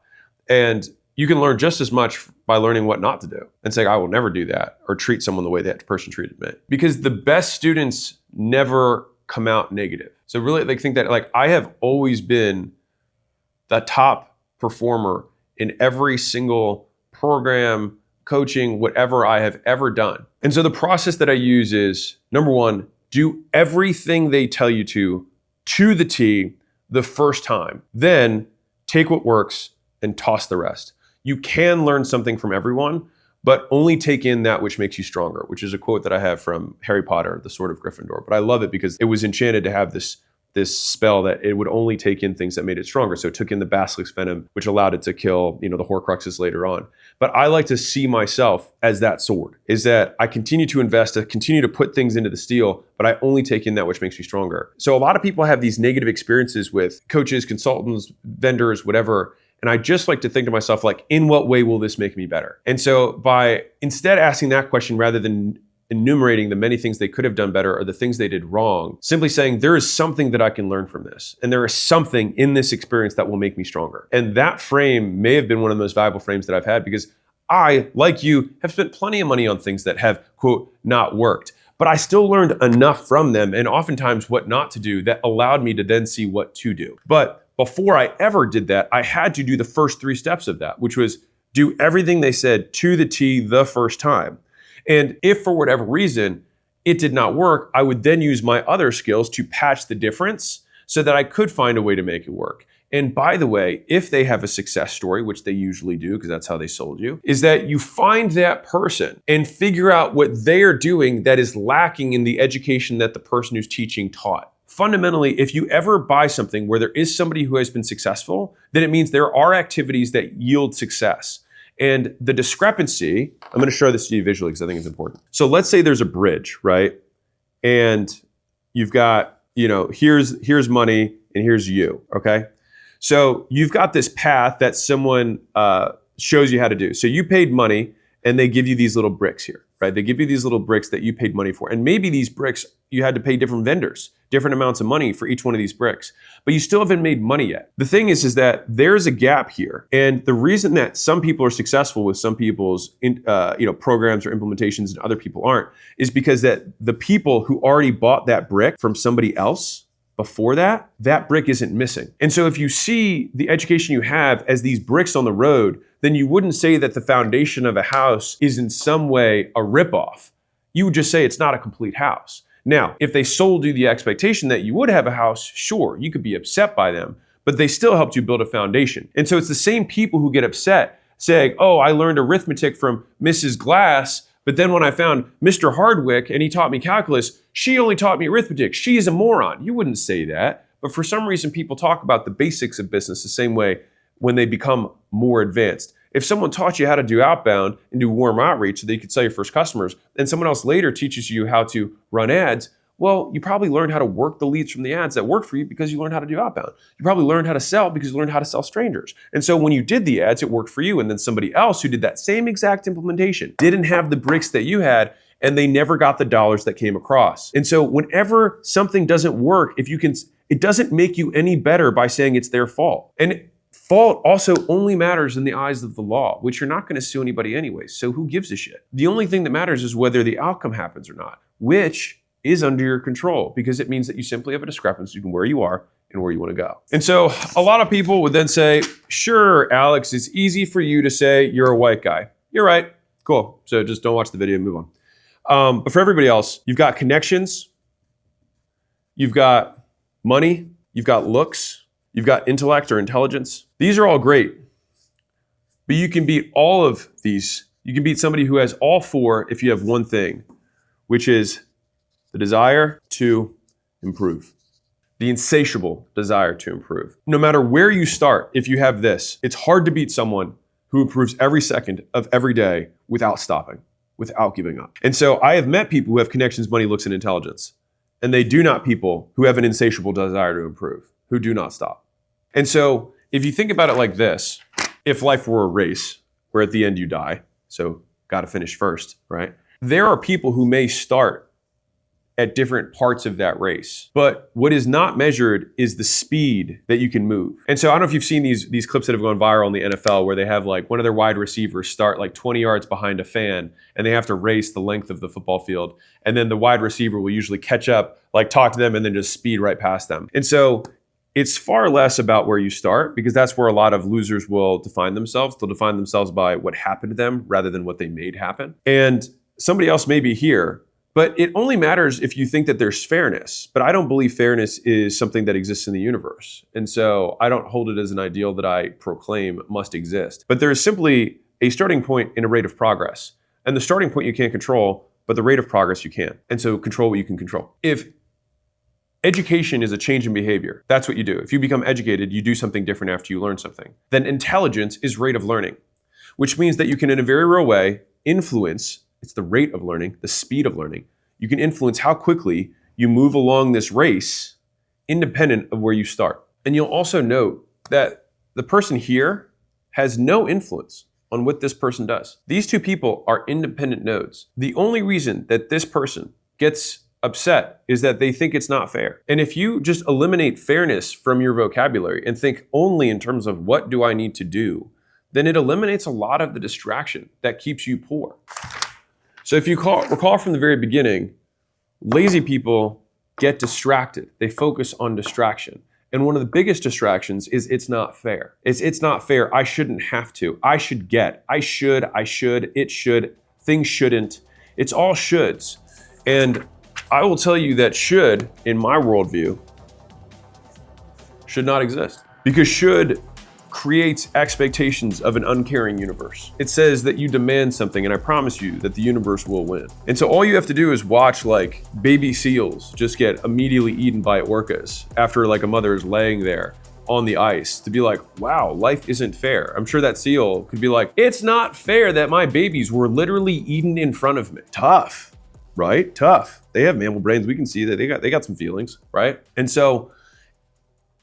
Speaker 1: And you can learn just as much by learning what not to do and saying, I will never do that, or treat someone the way that person treated me. Because the best students never come out negative. So really think that I have always been the top performer in every single program, coaching, whatever I have ever done. And so the process that I use is, number one, do everything they tell you to the T the first time. Then take what works and toss the rest. You can learn something from everyone, but only take in that which makes you stronger, which is a quote that I have from Harry Potter, The Sword of Gryffindor. But I love it because it was enchanted to have this spell that it would only take in things that made it stronger. So it took in the basilisk's venom, which allowed it to kill, the Horcruxes later on. But I like to see myself as that sword, is that I continue to invest, I continue to put things into the steel, but I only take in that which makes me stronger. So a lot of people have these negative experiences with coaches, consultants, vendors, whatever. And I just like to think to myself, in what way will this make me better? And so by instead asking that question rather than enumerating the many things they could have done better or the things they did wrong, simply saying there is something that I can learn from this. And there is something in this experience that will make me stronger. And that frame may have been one of the most valuable frames that I've had, because I, like you, have spent plenty of money on things that have, quote, not worked. But I still learned enough from them, and oftentimes what not to do, that allowed me to then see what to do. But before I ever did that, I had to do the first 3 steps of that, which was do everything they said to the T the first time. And if for whatever reason it did not work, I would then use my other skills to patch the difference so that I could find a way to make it work. And by the way, if they have a success story, which they usually do because that's how they sold you, is that you find that person and figure out what they are doing that is lacking in the education that the person who's teaching taught. Fundamentally, if you ever buy something where there is somebody who has been successful, then it means there are activities that yield success. And the discrepancy, I'm going to show this to you visually because I think it's important. So let's say there's a bridge, right? And you've got, here's money and here's you, okay? So you've got this path that someone shows you how to do. So you paid money and they give you these little bricks here, right? They give you these little bricks that you paid money for. And maybe these bricks, you had to pay different vendors different amounts of money for each one of these bricks, but you still haven't made money yet. The thing is that there's a gap here. And the reason that some people are successful with some people's programs or implementations and other people aren't is because that the people who already bought that brick from somebody else before that, that brick isn't missing. And so if you see the education you have as these bricks on the road, then you wouldn't say that the foundation of a house is in some way a ripoff. You would just say it's not a complete house. Now, if they sold you the expectation that you would have a house, sure, you could be upset by them, but they still helped you build a foundation. And so it's the same people who get upset saying, oh, I learned arithmetic from Mrs. Glass, but then when I found Mr. Hardwick and he taught me calculus, she only taught me arithmetic. She is a moron. You wouldn't say that. But for some reason, people talk about the basics of business the same way when they become more advanced. If someone taught you how to do outbound and do warm outreach so that you could sell your first customers, and someone else later teaches you how to run ads, well, you probably learned how to work the leads from the ads that work for you because you learned how to do outbound. You probably learned how to sell because you learned how to sell strangers. And so when you did the ads, it worked for you. And then somebody else who did that same exact implementation didn't have the bricks that you had, and they never got the dollars that came across. And so whenever something doesn't work, it doesn't make you any better by saying it's their fault. And fault also only matters in the eyes of the law, which you're not going to sue anybody anyway. So who gives a shit? The only thing that matters is whether the outcome happens or not, which is under your control, because it means that you simply have a discrepancy between where you are and where you want to go. And so a lot of people would then say, sure, Alex, it's easy for you to say you're a white guy. You're right. Cool. So just don't watch the video and move on. But for everybody else, you've got connections, you've got money, you've got looks, you've got intellect or intelligence. These are all great, but you can beat all of these. You can beat somebody who has all four if you have one thing, which is the desire to improve. The insatiable desire to improve. No matter where you start, if you have this, it's hard to beat someone who improves every second of every day without stopping, without giving up. And so I have met people who have connections, money, looks, and intelligence. And they do not people who have an insatiable desire to improve, who do not stop. And so if you think about it like this, if life were a race where at the end you die, so got to finish first, right? There are people who may start at different parts of that race. But what is not measured is the speed that you can move. And so I don't know if you've seen these clips that have gone viral in the NFL where they have like one of their wide receivers start like 20 yards behind a fan and they have to race the length of the football field. And then the wide receiver will usually catch up, like talk to them and then just speed right past them. And so it's far less about where you start, because that's where a lot of losers will define themselves. They'll define themselves by what happened to them rather than what they made happen. And somebody else may be here, but it only matters if you think that there's fairness. But I don't believe fairness is something that exists in the universe. And so I don't hold it as an ideal that I proclaim must exist. But there is simply a starting point in a rate of progress. And the starting point you can't control, but the rate of progress you can. And so control what you can control. If education is a change in behavior, that's what you do. If you become educated, you do something different after you learn something. Then intelligence is rate of learning, which means that you can, in a very real way, influence. It's the rate of learning, the speed of learning. You can influence how quickly you move along this race independent of where you start. And you'll also note that the person here has no influence on what this person does. These two people are independent nodes. The only reason that this person gets upset is that they think it's not fair. And if you just eliminate fairness from your vocabulary and think only in terms of what do I need to do, then it eliminates a lot of the distraction that keeps you poor. So if you recall from the very beginning, lazy people get distracted. They focus on distraction. And one of the biggest distractions is it's not fair. It's not fair. I shouldn't have to. I should get. I should, it should, things shouldn't. It's all shoulds. And I will tell you that should, in my worldview, should not exist. Because should creates expectations of an uncaring universe. It says that you demand something, and I promise you that the universe will win. And so all you have to do is watch like baby seals just get immediately eaten by orcas after like a mother is laying there on the ice to be like, wow, life isn't fair. I'm sure that seal could be like, it's not fair that my babies were literally eaten in front of me. Tough, right? Tough. They have mammal brains. We can see that they got some feelings, right? And so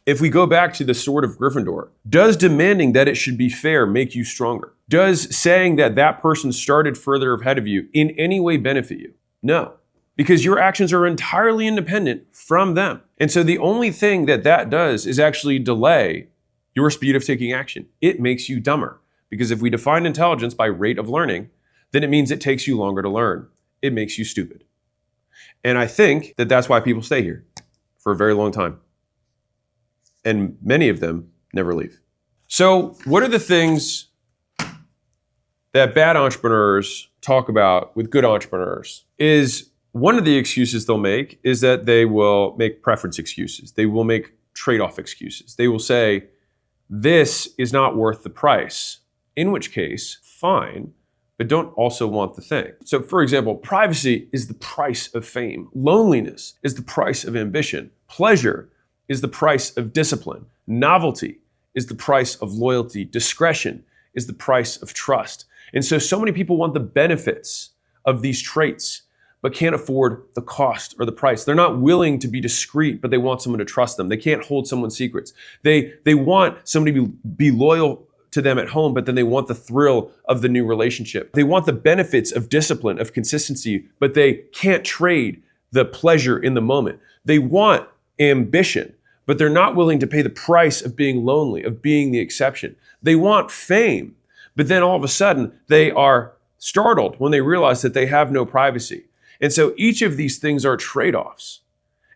Speaker 1: if we go back to the sword of Gryffindor, does demanding that it should be fair make you stronger? Does saying that that person started further ahead of you in any way benefit you? No, because your actions are entirely independent from them. And so the only thing that does is actually delay your speed of taking action. It makes you dumber, because if we define intelligence by rate of learning, then it means it takes you longer to learn. It makes you stupid. And I think that that's why people stay here for a very long time. And many of them never leave. So what are the things that bad entrepreneurs talk about with good entrepreneurs? Is one of the excuses they'll make is that they will make preference excuses. They will make trade-off excuses. They will say, this is not worth the price, in which case, fine, but don't also want the thing. So for example, privacy is the price of fame. Loneliness is the price of ambition. Pleasure is the price of discipline. Novelty is the price of loyalty. Discretion is the price of trust. And so many people want the benefits of these traits, but can't afford the cost or the price. They're not willing to be discreet, but they want someone to trust them. They can't hold someone's secrets. They want somebody to be loyal to them at home, but then they want the thrill of the new relationship. They want the benefits of discipline, of consistency, but they can't trade the pleasure in the moment. They want ambition, but they're not willing to pay the price of being lonely, of being the exception. They want fame, but then all of a sudden they are startled when they realize that they have no privacy. And so each of these things are trade-offs.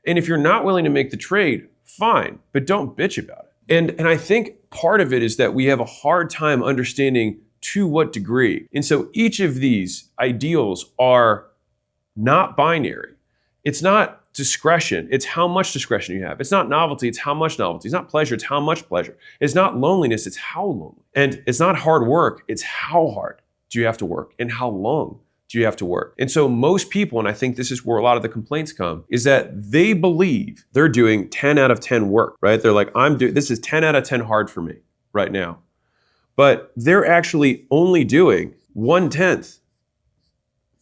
Speaker 1: And if you're not willing to make the trade, fine, but don't bitch about it. And I think part of it is that we have a hard time understanding to what degree. And so each of these ideals are not binary. It's not discretion, it's how much discretion you have. It's not novelty, it's how much novelty. It's not pleasure, it's how much pleasure. It's not loneliness, it's how lonely. And it's not hard work, it's how hard do you have to work and how long do you have to work. And so most people, and I think this is where a lot of the complaints come, is that they believe they're doing 10 out of 10 work, right? They're like, this is 10 out of 10 hard for me right now. But they're actually only doing 1/10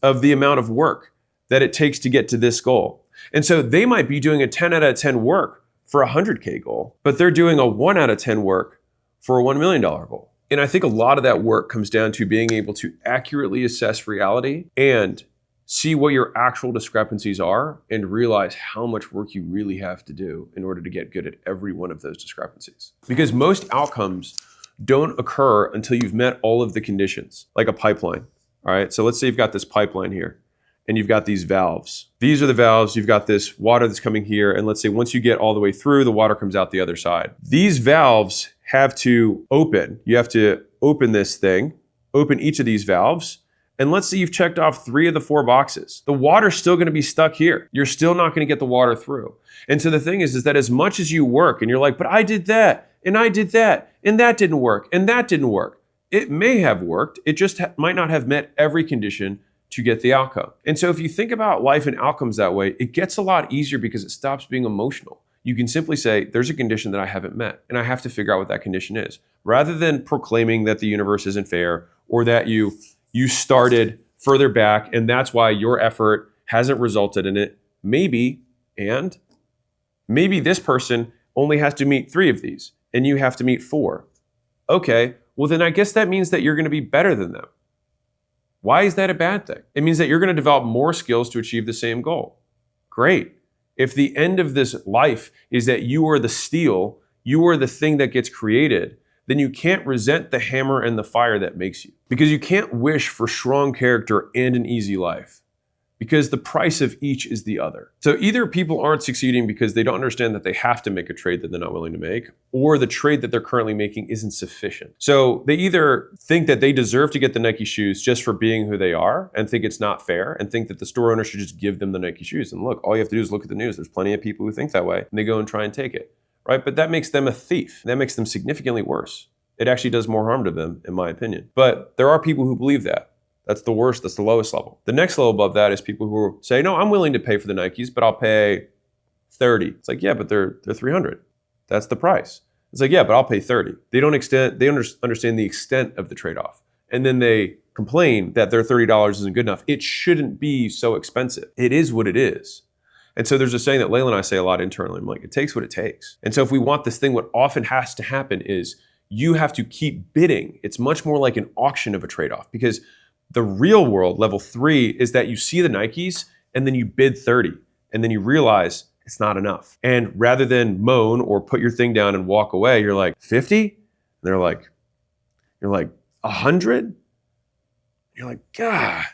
Speaker 1: of the amount of work that it takes to get to this goal. And so they might be doing a 10 out of 10 work for a 100K goal, but they're doing a 1 out of 10 work for a $1 million goal. And I think a lot of that work comes down to being able to accurately assess reality and see what your actual discrepancies are and realize how much work you really have to do in order to get good at every one of those discrepancies. Because most outcomes don't occur until you've met all of the conditions, like a pipeline. All right, so let's say you've got this pipeline here and you've got these valves. These are the valves, you've got this water that's coming here, and let's say once you get all the way through, the water comes out the other side. These valves have to open. You have to open this thing, open each of these valves, and let's say you've checked off 3 of the 4 boxes. The water's still gonna be stuck here. You're still not gonna get the water through. And so the thing is that as much as you work, and you're like, but I did that, and I did that, and that didn't work, and that didn't work. It may have worked, it just might not have met every condition to get the outcome. And so if you think about life and outcomes that way, it gets a lot easier because it stops being emotional. You can simply say, there's a condition that I haven't met, and I have to figure out what that condition is. Rather than proclaiming that the universe isn't fair, or that you started further back, and that's why your effort hasn't resulted in it. Maybe this person only has to meet 3 of these, and you have to meet 4. Okay, well then I guess that means that you're gonna be better than them. Why is that a bad thing? It means that you're gonna develop more skills to achieve the same goal. Great. If the end of this life is that you are the steel, you are the thing that gets created, then you can't resent the hammer and the fire that makes you. Because you can't wish for strong character and an easy life, because the price of each is the other. So either people aren't succeeding because they don't understand that they have to make a trade that they're not willing to make, or the trade that they're currently making isn't sufficient. So they either think that they deserve to get the Nike shoes just for being who they are and think it's not fair and think that the store owner should just give them the Nike shoes. And look, all you have to do is look at the news. There's plenty of people who think that way and they go and try and take it, right? But that makes them a thief. That makes them significantly worse. It actually does more harm to them, in my opinion. But there are people who believe that. That's the worst, that's the lowest level. The next level above that is people who say, no, I'm willing to pay for the Nikes, but I'll pay 30. It's like, yeah, but they're 300. That's the price. It's like, yeah, but I'll pay 30. They understand the extent of the trade-off. And then they complain that their $30 isn't good enough. It shouldn't be so expensive. It is what it is. And so there's a saying that Layla and I say a lot internally. I'm like, it takes what it takes. And so if we want this thing, what often has to happen is you have to keep bidding. It's much more like an auction of a trade-off, because the real world, level 3, is that you see the Nikes and then you bid 30, and then you realize it's not enough. And rather than moan or put your thing down and walk away, you're like, 50? And you're like, 100? You're like, God.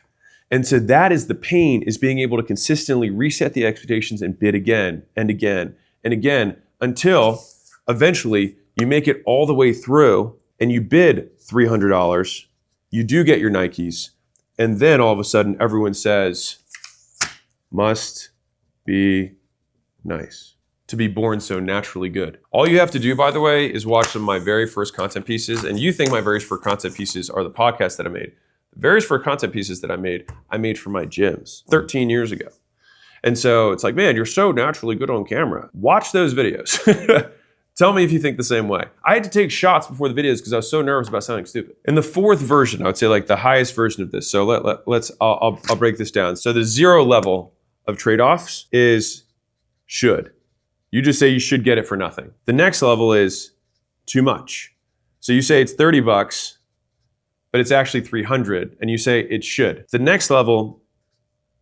Speaker 1: And so that is the pain, is being able to consistently reset the expectations and bid again and again and again until eventually you make it all the way through and you bid $300. You do get your Nikes. And then all of a sudden everyone says, must be nice to be born so naturally good. All you have to do, by the way, is watch some of my very first content pieces. And you think my very first content pieces are the podcasts that I made. The very first content pieces that I made for my gyms 13 years ago. And so it's like, man, you're so naturally good on camera. Watch those videos. Tell me if you think the same way. I had to take shots before the videos because I was so nervous about sounding stupid. And the fourth version, I would say like the highest version of this. So I'll break this down. So the 0 level of trade-offs is should. You just say you should get it for nothing. The next level is too much. So you say it's $30, but it's actually 300, and you say it should. The next level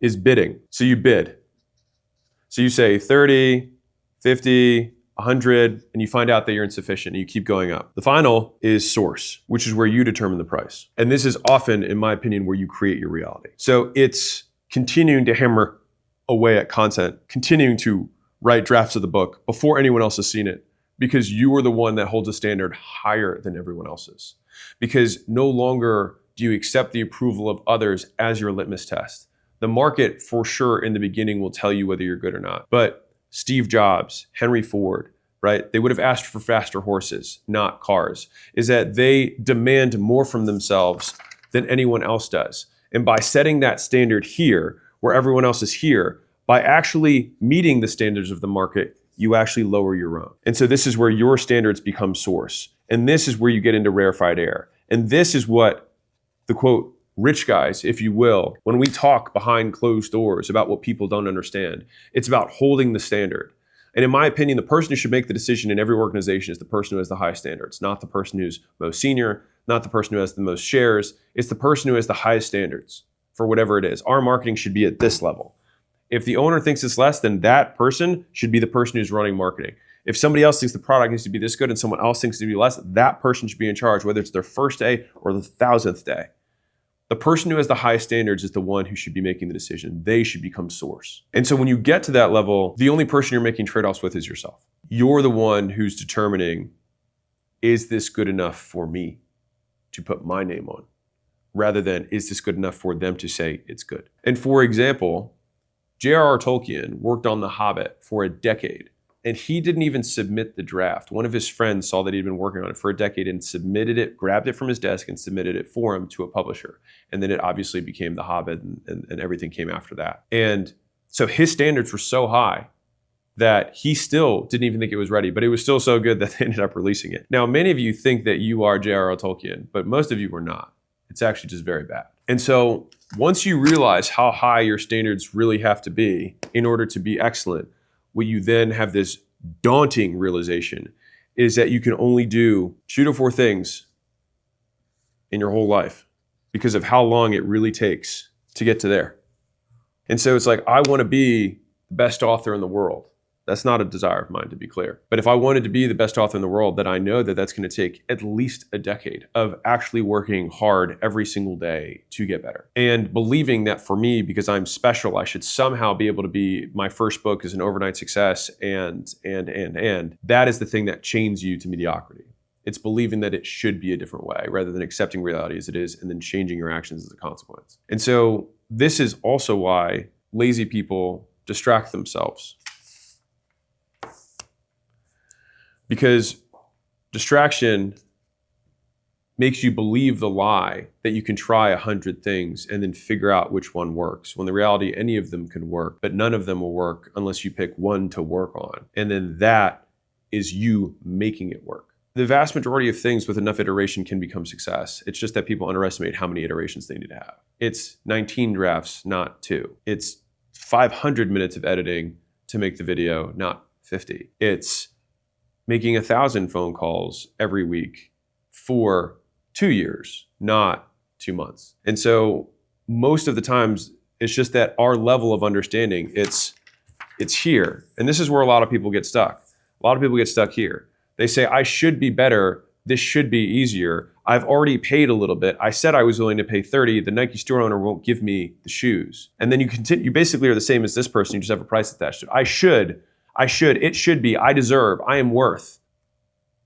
Speaker 1: is bidding. So you bid. So you say 30, 50, 100, and you find out that you're insufficient and you keep going up. The final is source, which is where you determine the price. And this is often, in my opinion, where you create your reality. So it's continuing to hammer away at content, continuing to write drafts of the book before anyone else has seen it, because you are the one that holds a standard higher than everyone else's. Because no longer do you accept the approval of others as your litmus test. The market, for sure, in the beginning will tell you whether you're good or not. But Steve Jobs, Henry Ford, right? They would have asked for faster horses, not cars. Is that they demand more from themselves than anyone else does. And by setting that standard here, where everyone else is here, by actually meeting the standards of the market, you actually lower your own. And so this is where your standards become source. And this is where you get into rarefied air. And this is what the quote, rich guys, if you will, when we talk behind closed doors about what people don't understand, it's about holding the standard. And in my opinion, the person who should make the decision in every organization is the person who has the highest standards, not the person who's most senior, not the person who has the most shares. It's the person who has the highest standards for whatever it is. Our marketing should be at this level. If the owner thinks it's less, then that person should be the person who's running marketing. If somebody else thinks the product needs to be this good and someone else thinks it to be less, that person should be in charge, whether it's their first day or the 1,000th day. The person who has the highest standards is the one who should be making the decision. They should become source. And so when you get to that level, the only person you're making trade-offs with is yourself. You're the one who's determining, is this good enough for me to put my name on? Rather than, is this good enough for them to say it's good? And for example, J.R.R. Tolkien worked on The Hobbit for a decade, and he didn't even submit the draft. One of his friends saw that he'd been working on it for a decade and submitted it, grabbed it from his desk and submitted it for him to a publisher. And then it obviously became The Hobbit and everything came after that. And so his standards were so high that he still didn't even think it was ready, but it was still so good that they ended up releasing it. Now, many of you think that you are J.R.R. Tolkien, but most of you are not. It's actually just very bad. And so once you realize how high your standards really have to be in order to be excellent, what you then have this daunting realization is that you can only do 2 to 4 things in your whole life because of how long it really takes to get to there. And so it's like, I want to be the best author in the world. That's not a desire of mine, to be clear. But if I wanted to be the best author in the world, then I know that that's going to take at least a decade of actually working hard every single day to get better. And believing that for me, because I'm special, I should somehow be able to be, my first book is an overnight success, and that is the thing that chains you to mediocrity. It's believing that it should be a different way rather than accepting reality as it is and then changing your actions as a consequence. And so this is also why lazy people distract themselves. Because distraction makes you believe the lie that you can try 100 things and then figure out which one works. When the reality, any of them can work, but none of them will work unless you pick one to work on. And then that is you making it work. The vast majority of things with enough iteration can become success. It's just that people underestimate how many iterations they need to have. It's 19 drafts, not 2. It's 500 minutes of editing to make the video, not 50. It's making 1,000 phone calls every week for 2 years, not 2 months. And so most of the times It's just that our level of understanding, it's here. And this is where a lot of people get stuck. A lot of people get stuck here. They say, I should be better. This should be easier. I've already paid a little bit. I said I was willing to pay 30. The Nike store owner won't give me the shoes. And then you continue, you basically are the same as this person. You just have a price attached to it. I should, it should be, I deserve, I am worth.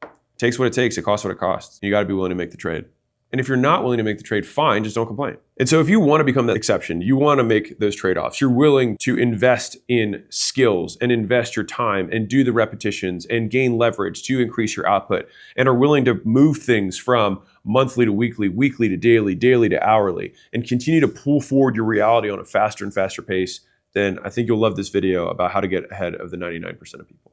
Speaker 1: It takes what it takes. It costs what it costs. You got to be willing to make the trade. And if you're not willing to make the trade, fine, just don't complain. And so if you want to become the exception, you want to make those trade-offs, you're willing to invest in skills and invest your time and do the repetitions and gain leverage to increase your output and are willing to move things from monthly to weekly, weekly to daily, daily to hourly, and continue to pull forward your reality on a faster and faster pace, then I think you'll love this video about how to get ahead of the 99% of people.